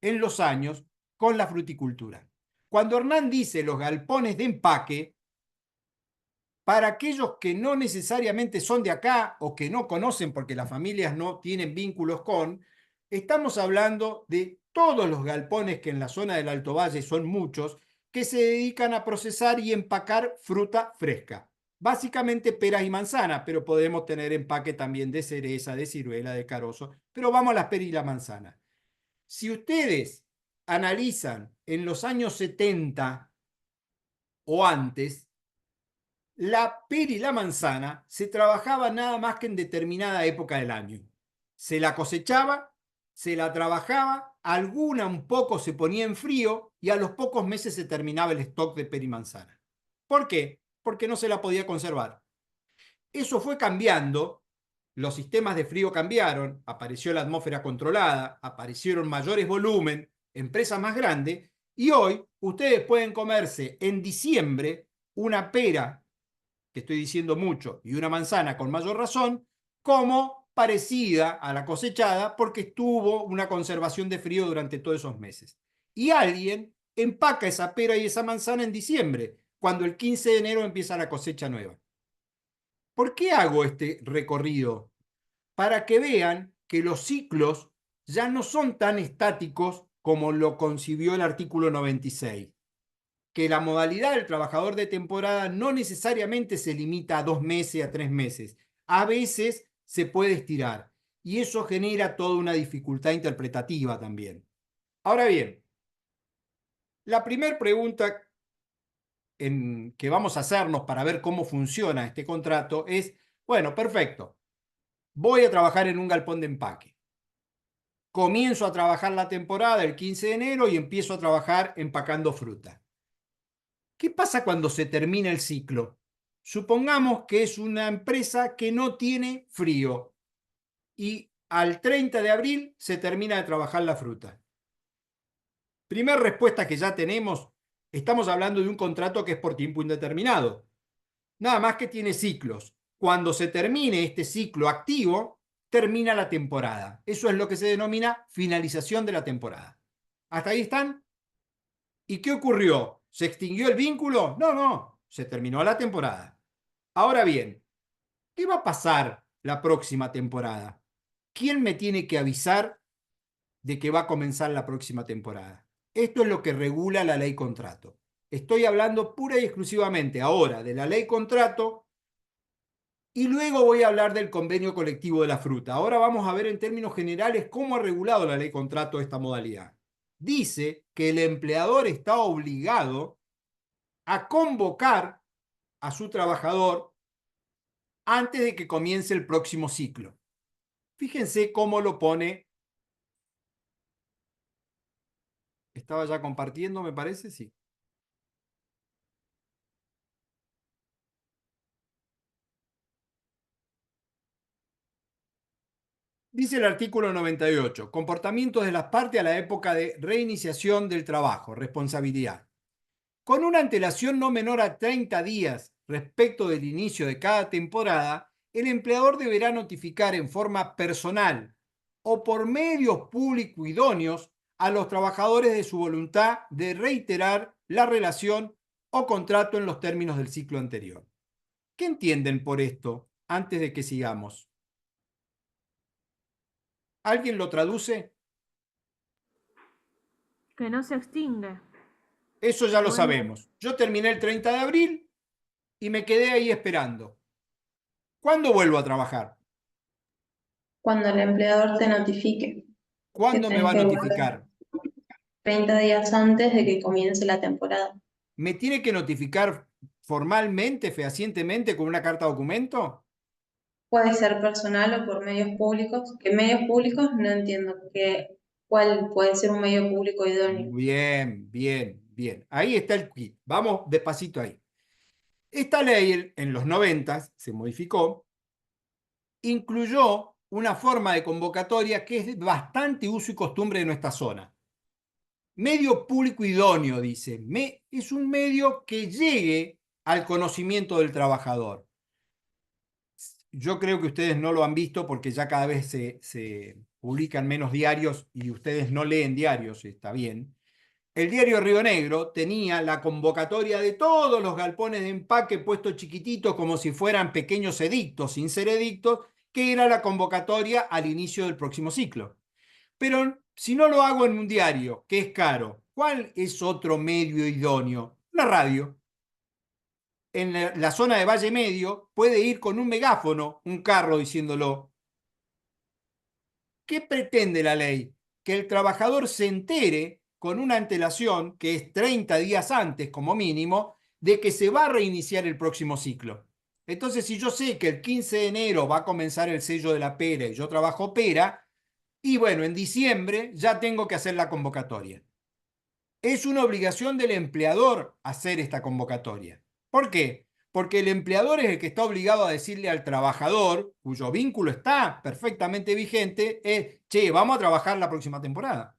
en los años con la fruticultura. Cuando Hernán dice los galpones de empaque, Para aquellos que no necesariamente son de acá o que no conocen porque las familias no tienen vínculos con, estamos hablando de todos los galpones que en la zona del Alto Valle son muchos, que se dedican a procesar y empacar fruta fresca. Básicamente peras y manzanas, pero podemos tener empaque también de cereza, de ciruela, de carozo, pero vamos a las peras y la manzana. Si ustedes analizan en los años 70 o antes, la pera y la manzana se trabajaba nada más que en determinada época del año. Se la cosechaba, se la trabajaba, alguna un poco se ponía en frío y a los pocos meses se terminaba el stock de pera y manzana. ¿Por qué? Porque no se la podía conservar. Eso fue cambiando, los sistemas de frío cambiaron, apareció la atmósfera controlada, aparecieron mayores volumen, empresas más grandes, y hoy ustedes pueden comerse en diciembre una pera, que estoy diciendo mucho, y una manzana con mayor razón, como parecida a la cosechada porque tuvo una conservación de frío durante todos esos meses. Y alguien empaca esa pera y esa manzana en diciembre, cuando el 15 de enero empieza la cosecha nueva. ¿Por qué hago este recorrido? Para que vean que los ciclos ya no son tan estáticos como lo concibió el artículo 96. Que la modalidad del trabajador de temporada no necesariamente se limita a 2 meses, a 3 meses. A veces se puede estirar. Y eso genera toda una dificultad interpretativa también. Ahora bien, la primera pregunta que vamos a hacernos para ver cómo funciona este contrato es, bueno, perfecto. Voy a trabajar en un galpón de empaque. Comienzo a trabajar la temporada el 15 de enero y empiezo a trabajar empacando fruta. ¿Qué pasa cuando se termina el ciclo? Supongamos que es una empresa que no tiene frío y al 30 de abril se termina de trabajar la fruta. Primera respuesta que ya tenemos, estamos hablando de un contrato que es por tiempo indeterminado. Nada más que tiene ciclos. Cuando se termine este ciclo activo, termina la temporada. Eso es lo que se denomina finalización de la temporada. ¿Hasta ahí están? ¿Y qué ocurrió? ¿Se extinguió el vínculo? No, no, se terminó la temporada. Ahora bien, ¿qué va a pasar la próxima temporada? ¿Quién me tiene que avisar de que va a comenzar la próxima temporada? Esto es lo que regula la ley contrato. Estoy hablando pura y exclusivamente ahora de la ley contrato y luego voy a hablar del convenio colectivo de la fruta. Ahora vamos a ver en términos generales cómo ha regulado la ley contrato esta modalidad. Dice que el empleador está obligado a convocar a su trabajador antes de que comience el próximo ciclo. Fíjense cómo lo pone. Estaba ya compartiendo, me parece, sí. Dice el artículo 98, comportamientos de las partes a la época de reiniciación del trabajo, responsabilidad. Con una antelación no menor a 30 días respecto del inicio de cada temporada, el empleador deberá notificar en forma personal o por medios públicos idóneos a los trabajadores de su voluntad de reiterar la relación o contrato en los términos del ciclo anterior. ¿Qué entienden por esto antes de que sigamos? ¿Alguien lo traduce? Que no se extingue. Eso ya lo Bueno. sabemos. Yo terminé el 30 de abril y me quedé ahí esperando. ¿Cuándo vuelvo a trabajar? Cuando el empleador te notifique ¿Cuándo me tenés va a que volver notificar? 30 días antes de que comience la temporada. ¿Me tiene que notificar formalmente, fehacientemente, con una carta documento? Puede ser personal o por medios públicos. Que medios públicos no entiendo cuál puede ser un medio público idóneo. Bien, bien, bien. Ahí está el kit. Vamos despacito ahí. Esta ley en los 90 se modificó, incluyó una forma de convocatoria que es bastante uso y costumbre de nuestra zona. Medio público idóneo, dice. Es un medio que llegue al conocimiento del trabajador. Yo creo que ustedes no lo han visto porque ya cada vez se publican menos diarios y ustedes no leen diarios, está bien. el diario Río Negro tenía la convocatoria de todos los galpones de empaque puestos chiquititos como si fueran pequeños edictos, sin ser edictos, que era la convocatoria al inicio del próximo ciclo. Pero si no lo hago en un diario, que es caro, ¿cuál es otro medio idóneo? La radio. En la zona de Valle Medio puede ir con un megáfono, un carro diciéndolo. ¿Qué pretende la ley? Que el trabajador se entere con una antelación, que es 30 días antes como mínimo, de que se va a reiniciar el próximo ciclo. Entonces, si yo sé que el 15 de enero va a comenzar el sello de la pera y yo trabajo pera, y bueno, en diciembre ya tengo que hacer la convocatoria. Es una obligación del empleador hacer esta convocatoria. ¿Por qué? Porque el empleador es el que está obligado a decirle al trabajador, cuyo vínculo está perfectamente vigente, che, vamos a trabajar la próxima temporada.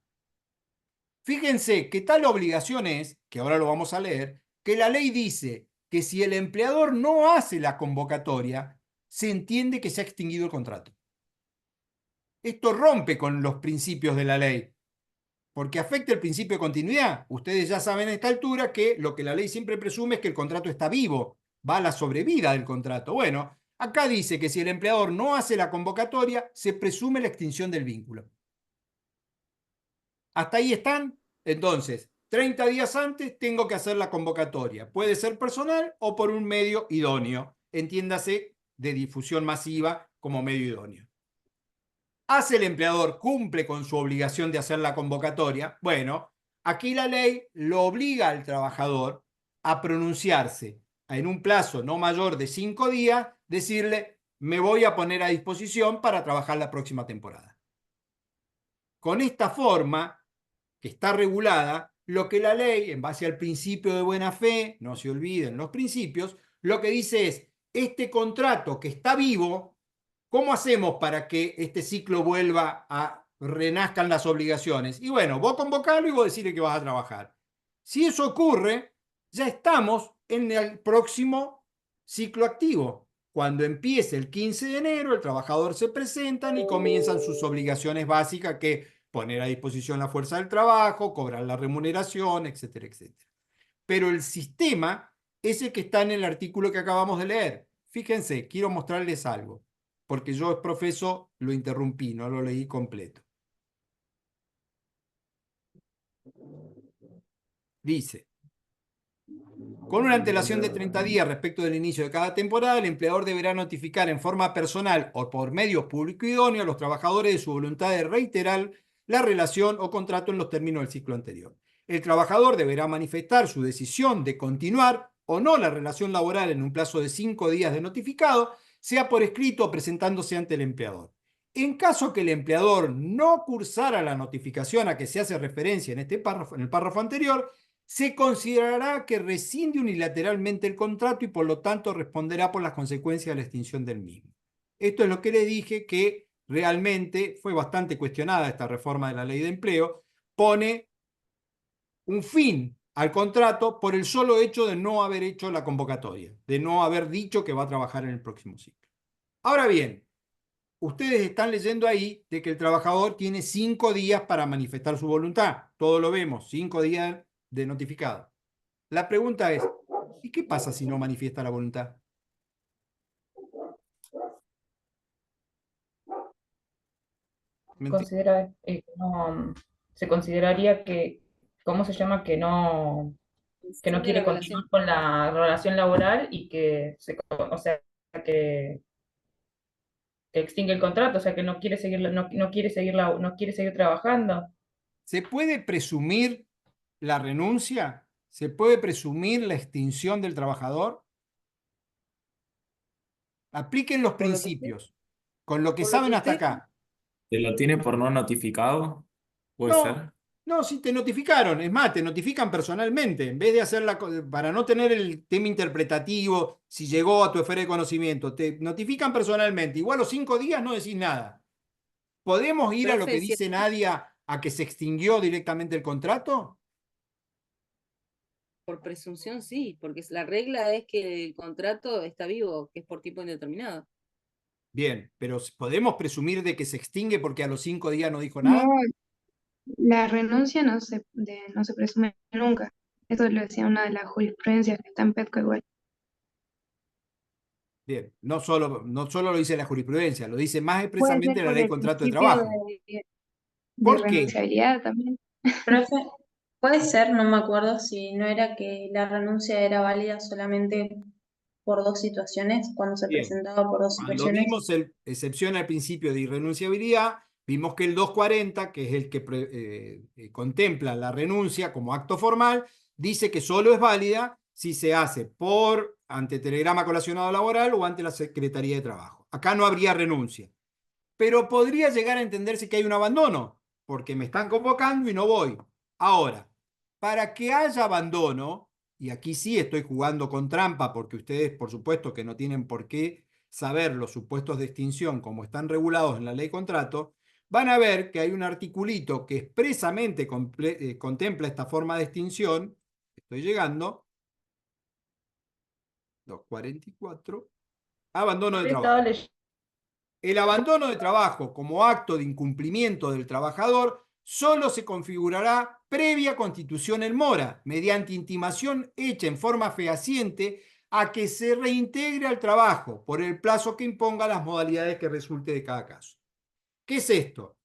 Fíjense que tal obligación es, que ahora lo vamos a leer, que la ley dice que si el empleador no hace la convocatoria, se entiende que se ha extinguido el contrato. Esto rompe con los principios de la ley, porque afecta el principio de continuidad. Ustedes ya saben a esta altura que lo que la ley siempre presume es que el contrato está vivo, va a la sobrevida del contrato. Bueno, acá dice que si el empleador no hace la convocatoria, se presume la extinción del vínculo. ¿Hasta ahí están? Entonces, 30 días antes tengo que hacer la convocatoria. Puede ser personal o por un medio idóneo. Entiéndase, de difusión masiva como medio idóneo. ¿Hace el empleador, cumple con su obligación de hacer la convocatoria? Bueno, aquí la ley lo obliga al trabajador a pronunciarse en un plazo no mayor de 5 días, decirle, me voy a poner a disposición para trabajar la próxima temporada. Con esta forma, que está regulada, lo que la ley, en base al principio de buena fe, no se olviden los principios, lo que dice es, este contrato que está vivo, ¿cómo hacemos para que este ciclo vuelva a renazcan las obligaciones? Y bueno, vos convocalo y vos decirle que vas a trabajar. Si eso ocurre, ya estamos en el próximo ciclo activo. Cuando empiece el 15 de enero, el trabajador se presentan y comienzan sus obligaciones básicas, que poner a disposición la fuerza del trabajo, cobrar la remuneración, etcétera, etcétera. Pero el sistema es el que está en el artículo que acabamos de leer. Fíjense, quiero mostrarles algo, porque yo, profesor, lo interrumpí, no lo leí completo. Dice, con una antelación de 30 días respecto del inicio de cada temporada, el empleador deberá notificar en forma personal o por medios públicos idóneos a los trabajadores de su voluntad de reiterar la relación o contrato en los términos del ciclo anterior. El trabajador deberá manifestar su decisión de continuar o no la relación laboral en un plazo de 5 días de notificado, sea por escrito o presentándose ante el empleador. En caso que el empleador no cursara la notificación a que se hace referencia en este párrafo, en el párrafo anterior, se considerará que rescinde unilateralmente el contrato y por lo tanto responderá por las consecuencias de la extinción del mismo. Esto es lo que le dije, que realmente fue bastante cuestionada esta reforma de la ley de empleo, pone un fin al contrato por el solo hecho de no haber hecho la convocatoria, de no haber dicho que va a trabajar en el próximo ciclo. Ahora bien, ustedes están leyendo ahí de que el trabajador tiene 5 días para manifestar su voluntad. Todo lo vemos, 5 días de notificado. La pregunta es, ¿y qué pasa si no manifiesta la voluntad? Se consideraría que, ¿cómo se llama? Que no quiere continuar con la relación laboral y o sea, que extingue el contrato, o sea, que no quiere seguir, no quiere seguir trabajando. ¿Se puede presumir la renuncia? ¿Se puede presumir la extinción del trabajador? Apliquen los principios, con lo que saben hasta acá. ¿Se lo tiene por no notificado? ¿Puede ser? No, si te notificaron, es más, te notifican personalmente, en vez de hacerla, para no tener el tema interpretativo, si llegó a tu esfera de conocimiento, te notifican personalmente, igual los 5 días no decís nada. ¿Podemos ir a lo que dice Nadia, a que se extinguió directamente el contrato? Por presunción sí, porque la regla es que el contrato está vivo, que es por tiempo indeterminado. Bien, pero ¿podemos presumir de que se extingue porque a los 5 días no dijo nada? La renuncia no se presume nunca. Eso lo decía una de las jurisprudencias que está en PETCO igual. Bien, no solo lo dice la jurisprudencia, lo dice más Puede ser expresamente la por ley de el contrato de principio trabajo. de ¿Por qué? renunciabilidad también. Profe, puede ser, no me acuerdo si no era que la renuncia era válida solamente por dos situaciones, cuando se Bien, presentaba por dos cuando situaciones. vimos excepción al principio de irrenunciabilidad, vimos que el 240, que es el que contempla la renuncia como acto formal, dice que solo es válida si se hace ante telegrama colacionado laboral o ante la Secretaría de Trabajo. Acá no habría renuncia, pero podría llegar a entenderse que hay un abandono, porque me están convocando y no voy. Ahora, para que haya abandono, y aquí sí estoy jugando con trampa, porque ustedes, por supuesto, que no tienen por qué saber los supuestos de extinción como están regulados en la ley contrato, van a ver que hay un articulito que expresamente contempla esta forma de extinción. Estoy llegando. 244. Abandono de Estaba trabajo. leyendo. El abandono de trabajo como acto de incumplimiento del trabajador solo se configurará previa constitución en mora, mediante intimación hecha en forma fehaciente a que se reintegre al trabajo por el plazo que imponga las modalidades que resulte de cada caso. ¿Qué es esto?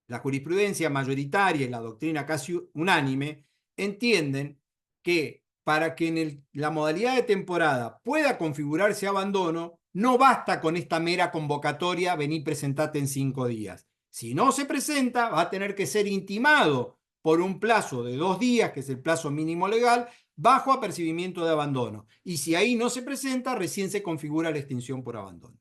La jurisprudencia mayoritaria y la doctrina casi unánime entienden que para que en la modalidad de temporada pueda configurarse abandono, no basta con esta mera convocatoria, vení, presentate en 5 días. Si no se presenta, va a tener que ser intimado por un plazo de 2 días, que es el plazo mínimo legal, bajo apercibimiento de abandono. Y si ahí no se presenta, recién se configura la extinción por abandono.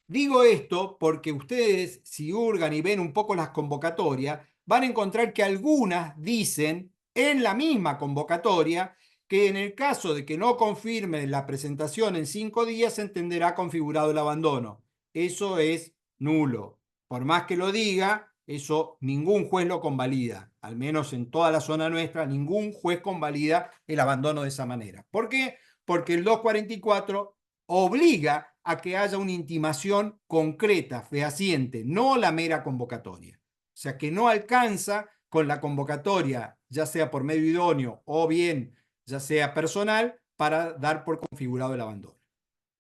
Digo esto porque ustedes, si hurgan y ven un poco las convocatorias, van a encontrar que algunas dicen en la misma convocatoria que en el caso de que no confirme la presentación en 5 días, se entenderá configurado el abandono. Eso es nulo. Por más que lo diga, eso ningún juez lo convalida. Al menos en toda la zona nuestra, ningún juez convalida el abandono de esa manera. ¿Por qué? Porque el 244 obliga a que haya una intimación concreta, fehaciente, no la mera convocatoria. O sea, que no alcanza con la convocatoria, ya sea por medio idóneo o bien ya sea personal, para dar por configurado el abandono.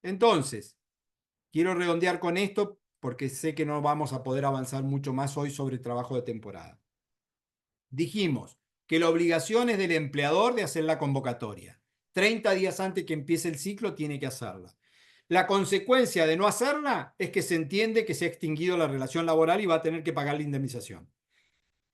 Entonces, quiero redondear con esto porque sé que no vamos a poder avanzar mucho más hoy sobre el trabajo de temporada. Dijimos que la obligación es del empleador de hacer la convocatoria. 30 días antes que empiece el ciclo tiene que hacerla. La consecuencia de no hacerla es que se entiende que se ha extinguido la relación laboral y va a tener que pagar la indemnización.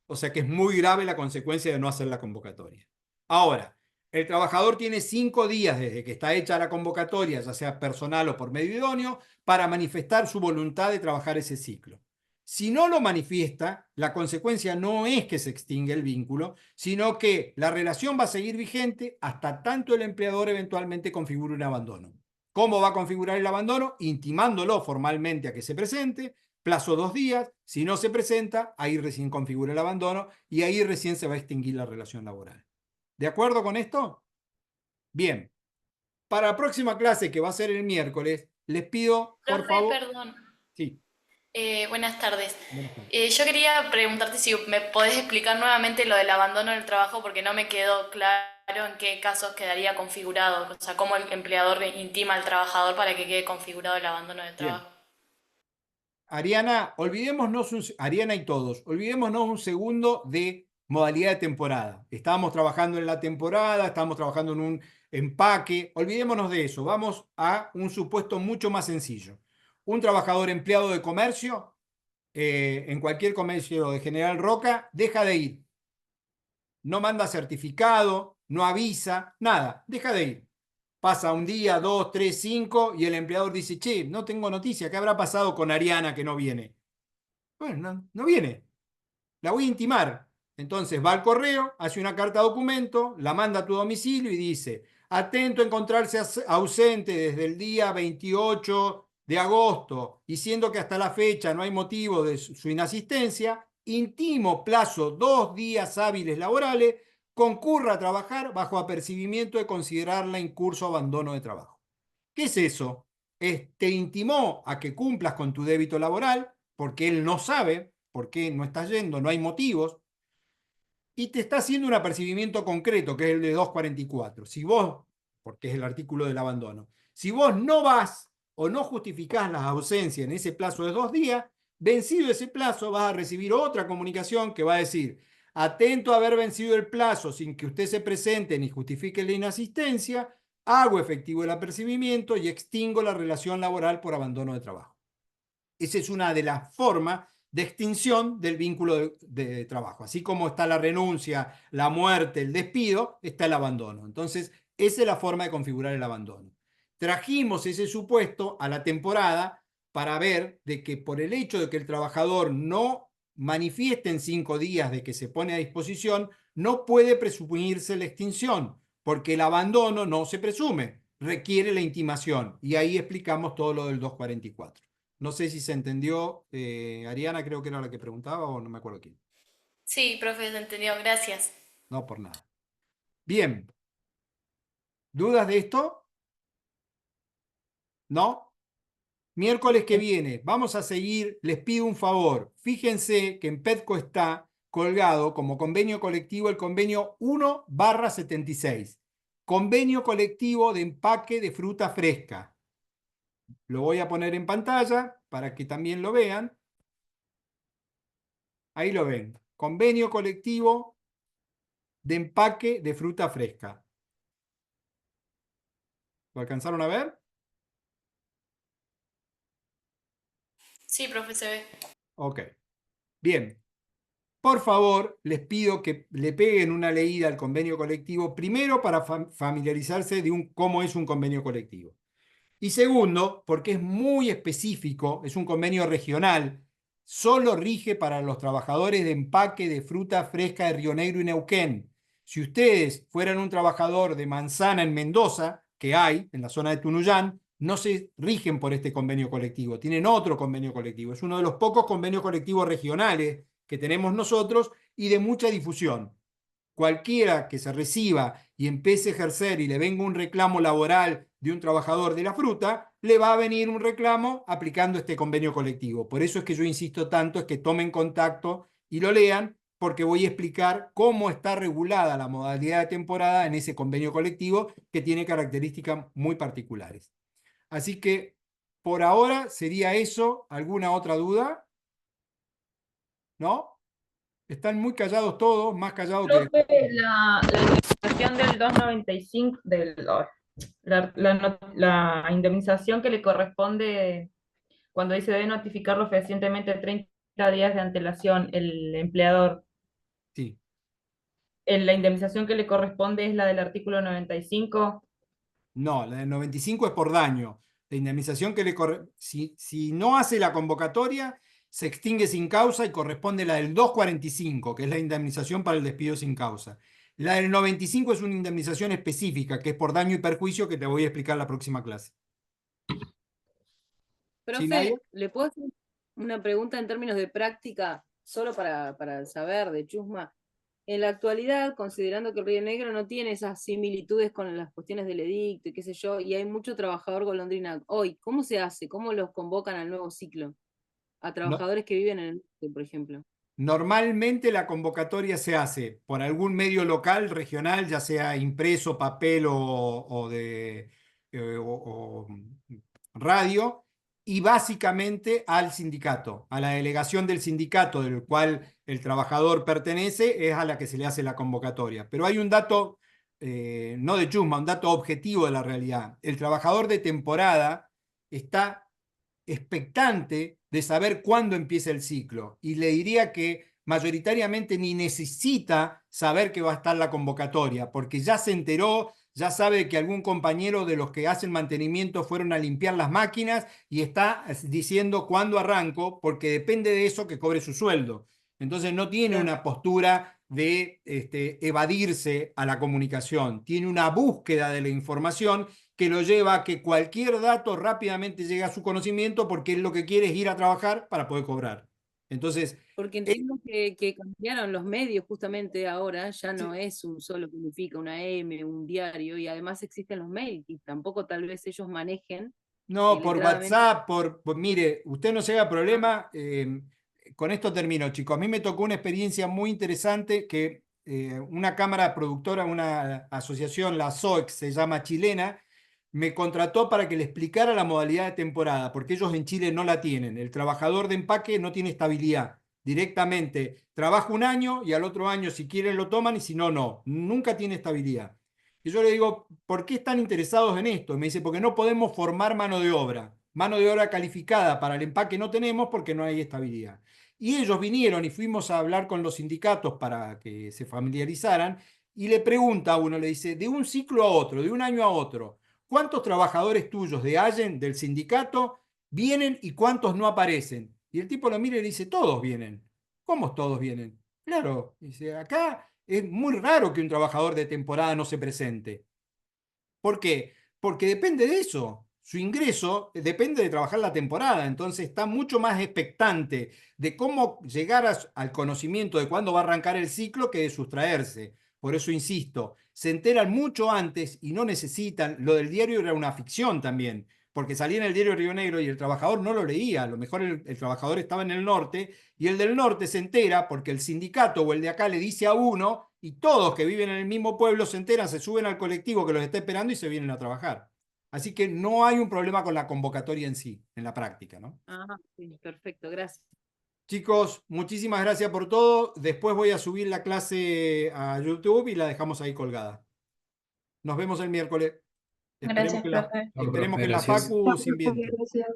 O sea que es muy grave la consecuencia de no hacer la convocatoria. Ahora, el trabajador tiene 5 días desde que está hecha la convocatoria, ya sea personal o por medio idóneo, para manifestar su voluntad de trabajar ese ciclo. Si no lo manifiesta, la consecuencia no es que se extingue el vínculo, sino que la relación va a seguir vigente hasta tanto el empleador eventualmente configure un abandono. ¿Cómo va a configurar el abandono? Intimándolo formalmente a que se presente, plazo 2 días, si no se presenta, ahí recién configura el abandono y ahí recién se va a extinguir la relación laboral. ¿De acuerdo con esto? Bien. Para la próxima clase, que va a ser el miércoles, les pido, por Profe, favor... perdón. Sí. Buenas tardes. Buenas tardes. Yo quería preguntarte si me podés explicar nuevamente lo del abandono del trabajo porque no me quedó claro en qué casos quedaría configurado, o sea, cómo el empleador intima al trabajador para que quede configurado el abandono del Bien. trabajo. Ariana, Ariana y todos, olvidémonos un segundo de modalidad de temporada. Estábamos trabajando en la temporada, estábamos trabajando en un empaque, olvidémonos de eso. Vamos a un supuesto mucho más sencillo. Un trabajador empleado de comercio, en cualquier comercio de General Roca, deja de ir. No manda certificado, no avisa, nada, deja de ir. Pasa un día, 2, 3, 5 y el empleador dice, che, no tengo noticia, ¿qué habrá pasado con Ariana que no viene? Bueno, no viene, la voy a intimar. Entonces va al correo, hace una carta documento, la manda a tu domicilio y dice, atento a encontrarse ausente desde el día 28 de agosto, diciendo que hasta la fecha no hay motivo de su inasistencia, intimo plazo 2 días hábiles laborales, concurra a trabajar bajo apercibimiento de considerarla incurso abandono de trabajo. ¿Qué es eso? Te intimó a que cumplas con tu débito laboral, porque él no sabe, por qué no estás yendo, no hay motivos, y te está haciendo un apercibimiento concreto, que es el de 244. Si vos, porque es el artículo del abandono, si vos no vas o no justificás las ausencias en ese plazo de 2 días, vencido ese plazo, vas a recibir otra comunicación que va a decir: atento a haber vencido el plazo sin que usted se presente ni justifique la inasistencia, hago efectivo el apercibimiento y extingo la relación laboral por abandono de trabajo. Esa es una de las formas de extinción del vínculo de trabajo. Así como está la renuncia, la muerte, el despido, está el abandono. Entonces, esa es la forma de configurar el abandono. Trajimos ese supuesto a la temporada para ver de que por el hecho de que el trabajador no manifieste en 5 días de que se pone a disposición, no puede presumirse la extinción, porque el abandono no se presume, requiere la intimación. Y ahí explicamos todo lo del 244. No sé si se entendió. Ariana creo que era la que preguntaba, o no me acuerdo quién. Sí, profe, se entendió, gracias. No, por nada. Bien. ¿Dudas de esto? ¿No? Miércoles que viene vamos a seguir. Les pido un favor. Fíjense que en PEDCO está colgado como convenio colectivo el convenio 1/76. Convenio colectivo de empaque de fruta fresca. Lo voy a poner en pantalla para que también lo vean. Ahí lo ven. Convenio colectivo de empaque de fruta fresca. ¿Lo alcanzaron a ver? Sí, profe, se ve. Ok. Bien. Por favor, les pido que le peguen una leída al convenio colectivo, primero para familiarizarse de cómo es un convenio colectivo. Y segundo, porque es muy específico, es un convenio regional, solo rige para los trabajadores de empaque de fruta fresca de Río Negro y Neuquén. Si ustedes fueran un trabajador de manzana en Mendoza, que hay en la zona de Tunuyán, no se rigen por este convenio colectivo, tienen otro convenio colectivo. Es uno de los pocos convenios colectivos regionales que tenemos nosotros y de mucha difusión. Cualquiera que se reciba y empiece a ejercer y le venga un reclamo laboral de un trabajador de la fruta, le va a venir un reclamo aplicando este convenio colectivo. Por eso es que yo insisto tanto, es que tomen contacto y lo lean, porque voy a explicar cómo está regulada la modalidad de temporada en ese convenio colectivo que tiene características muy particulares. Así que por ahora sería eso. ¿Alguna otra duda? ¿No? Están muy callados todos, más callados que... Profe, la indemnización del 295, la indemnización que le corresponde cuando dice debe notificarlo fehacientemente 30 días de antelación el empleador. Sí. La indemnización que le corresponde es la del artículo 95. No, la del 95 es por daño. La indemnización que le corresponde, si no hace la convocatoria, se extingue sin causa y corresponde la del 245, que es la indemnización para el despido sin causa. La del 95 es una indemnización específica, que es por daño y perjuicio, que te voy a explicar en la próxima clase. Profe, ¿le puedo hacer una pregunta en términos de práctica, solo para saber de chusma? En la actualidad, considerando que el Río Negro no tiene esas similitudes con las cuestiones del edicto y qué sé yo, y hay mucho trabajador golondrina hoy, ¿cómo se hace? ¿Cómo los convocan al nuevo ciclo? A trabajadores que viven en el norte, por ejemplo. Normalmente la convocatoria se hace por algún medio local, regional, ya sea impreso, papel o radio, y básicamente al sindicato, a la delegación del sindicato del cual el trabajador pertenece, es a la que se le hace la convocatoria. Pero hay un dato, no de chusma, un dato objetivo de la realidad. El trabajador de temporada está expectante de saber cuándo empieza el ciclo, y le diría que mayoritariamente ni necesita saber que va a estar la convocatoria, porque ya se enteró, ya sabe que algún compañero de los que hacen mantenimiento fueron a limpiar las máquinas y está diciendo cuándo arranco, porque depende de eso que cobre su sueldo. Entonces no tiene una postura de evadirse a la comunicación, tiene una búsqueda de la información que lo lleva a que cualquier dato rápidamente llegue a su conocimiento, porque él lo que quiere es ir a trabajar para poder cobrar. Entonces, porque entiendo que cambiaron los medios justamente ahora, ya no es un solo que unifica, una M, un diario, y además existen los mails, y tampoco tal vez ellos manejen. No, por WhatsApp, mire, usted no se haga problema, con esto termino, chicos. A mí me tocó una experiencia muy interesante que una cámara productora, una asociación, la SOEX, se llama chilena, me contrató para que le explicara la modalidad de temporada, porque ellos en Chile no la tienen. El trabajador de empaque no tiene estabilidad. Directamente trabaja un año y al otro año, si quieren, lo toman y si no, no. Nunca tiene estabilidad. Y yo le digo, ¿por qué están interesados en esto? Y me dice, porque no podemos formar mano de obra. Mano de obra calificada para el empaque no tenemos porque no hay estabilidad. Y ellos vinieron y fuimos a hablar con los sindicatos para que se familiarizaran y le pregunta a uno, le dice, de un ciclo a otro, de un año a otro, ¿cuántos trabajadores tuyos de Allen, del sindicato, vienen y cuántos no aparecen? Y el tipo lo mira y le dice, todos vienen. ¿Cómo todos vienen? Claro, dice, acá es muy raro que un trabajador de temporada no se presente. ¿Por qué? Porque depende de eso. Su ingreso depende de trabajar la temporada, entonces está mucho más expectante de cómo llegar al conocimiento de cuándo va a arrancar el ciclo que de sustraerse. Por eso insisto, se enteran mucho antes y no necesitan. Lo del diario era una ficción también, porque salía en el diario Río Negro y el trabajador no lo leía. A lo mejor el trabajador estaba en el norte y el del norte se entera porque el sindicato o el de acá le dice a uno y todos que viven en el mismo pueblo se enteran, se suben al colectivo que los está esperando y se vienen a trabajar. Así que no hay un problema con la convocatoria en sí, en la práctica, ¿no? Ah, sí, perfecto, gracias. Chicos, muchísimas gracias por todo. Después voy a subir la clase a YouTube y la dejamos ahí colgada. Nos vemos el miércoles. Gracias, profe. Esperemos que la Gracias. Facu se ambiente. Gracias.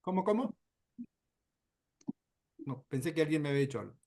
¿Cómo? No, pensé que alguien me había dicho algo.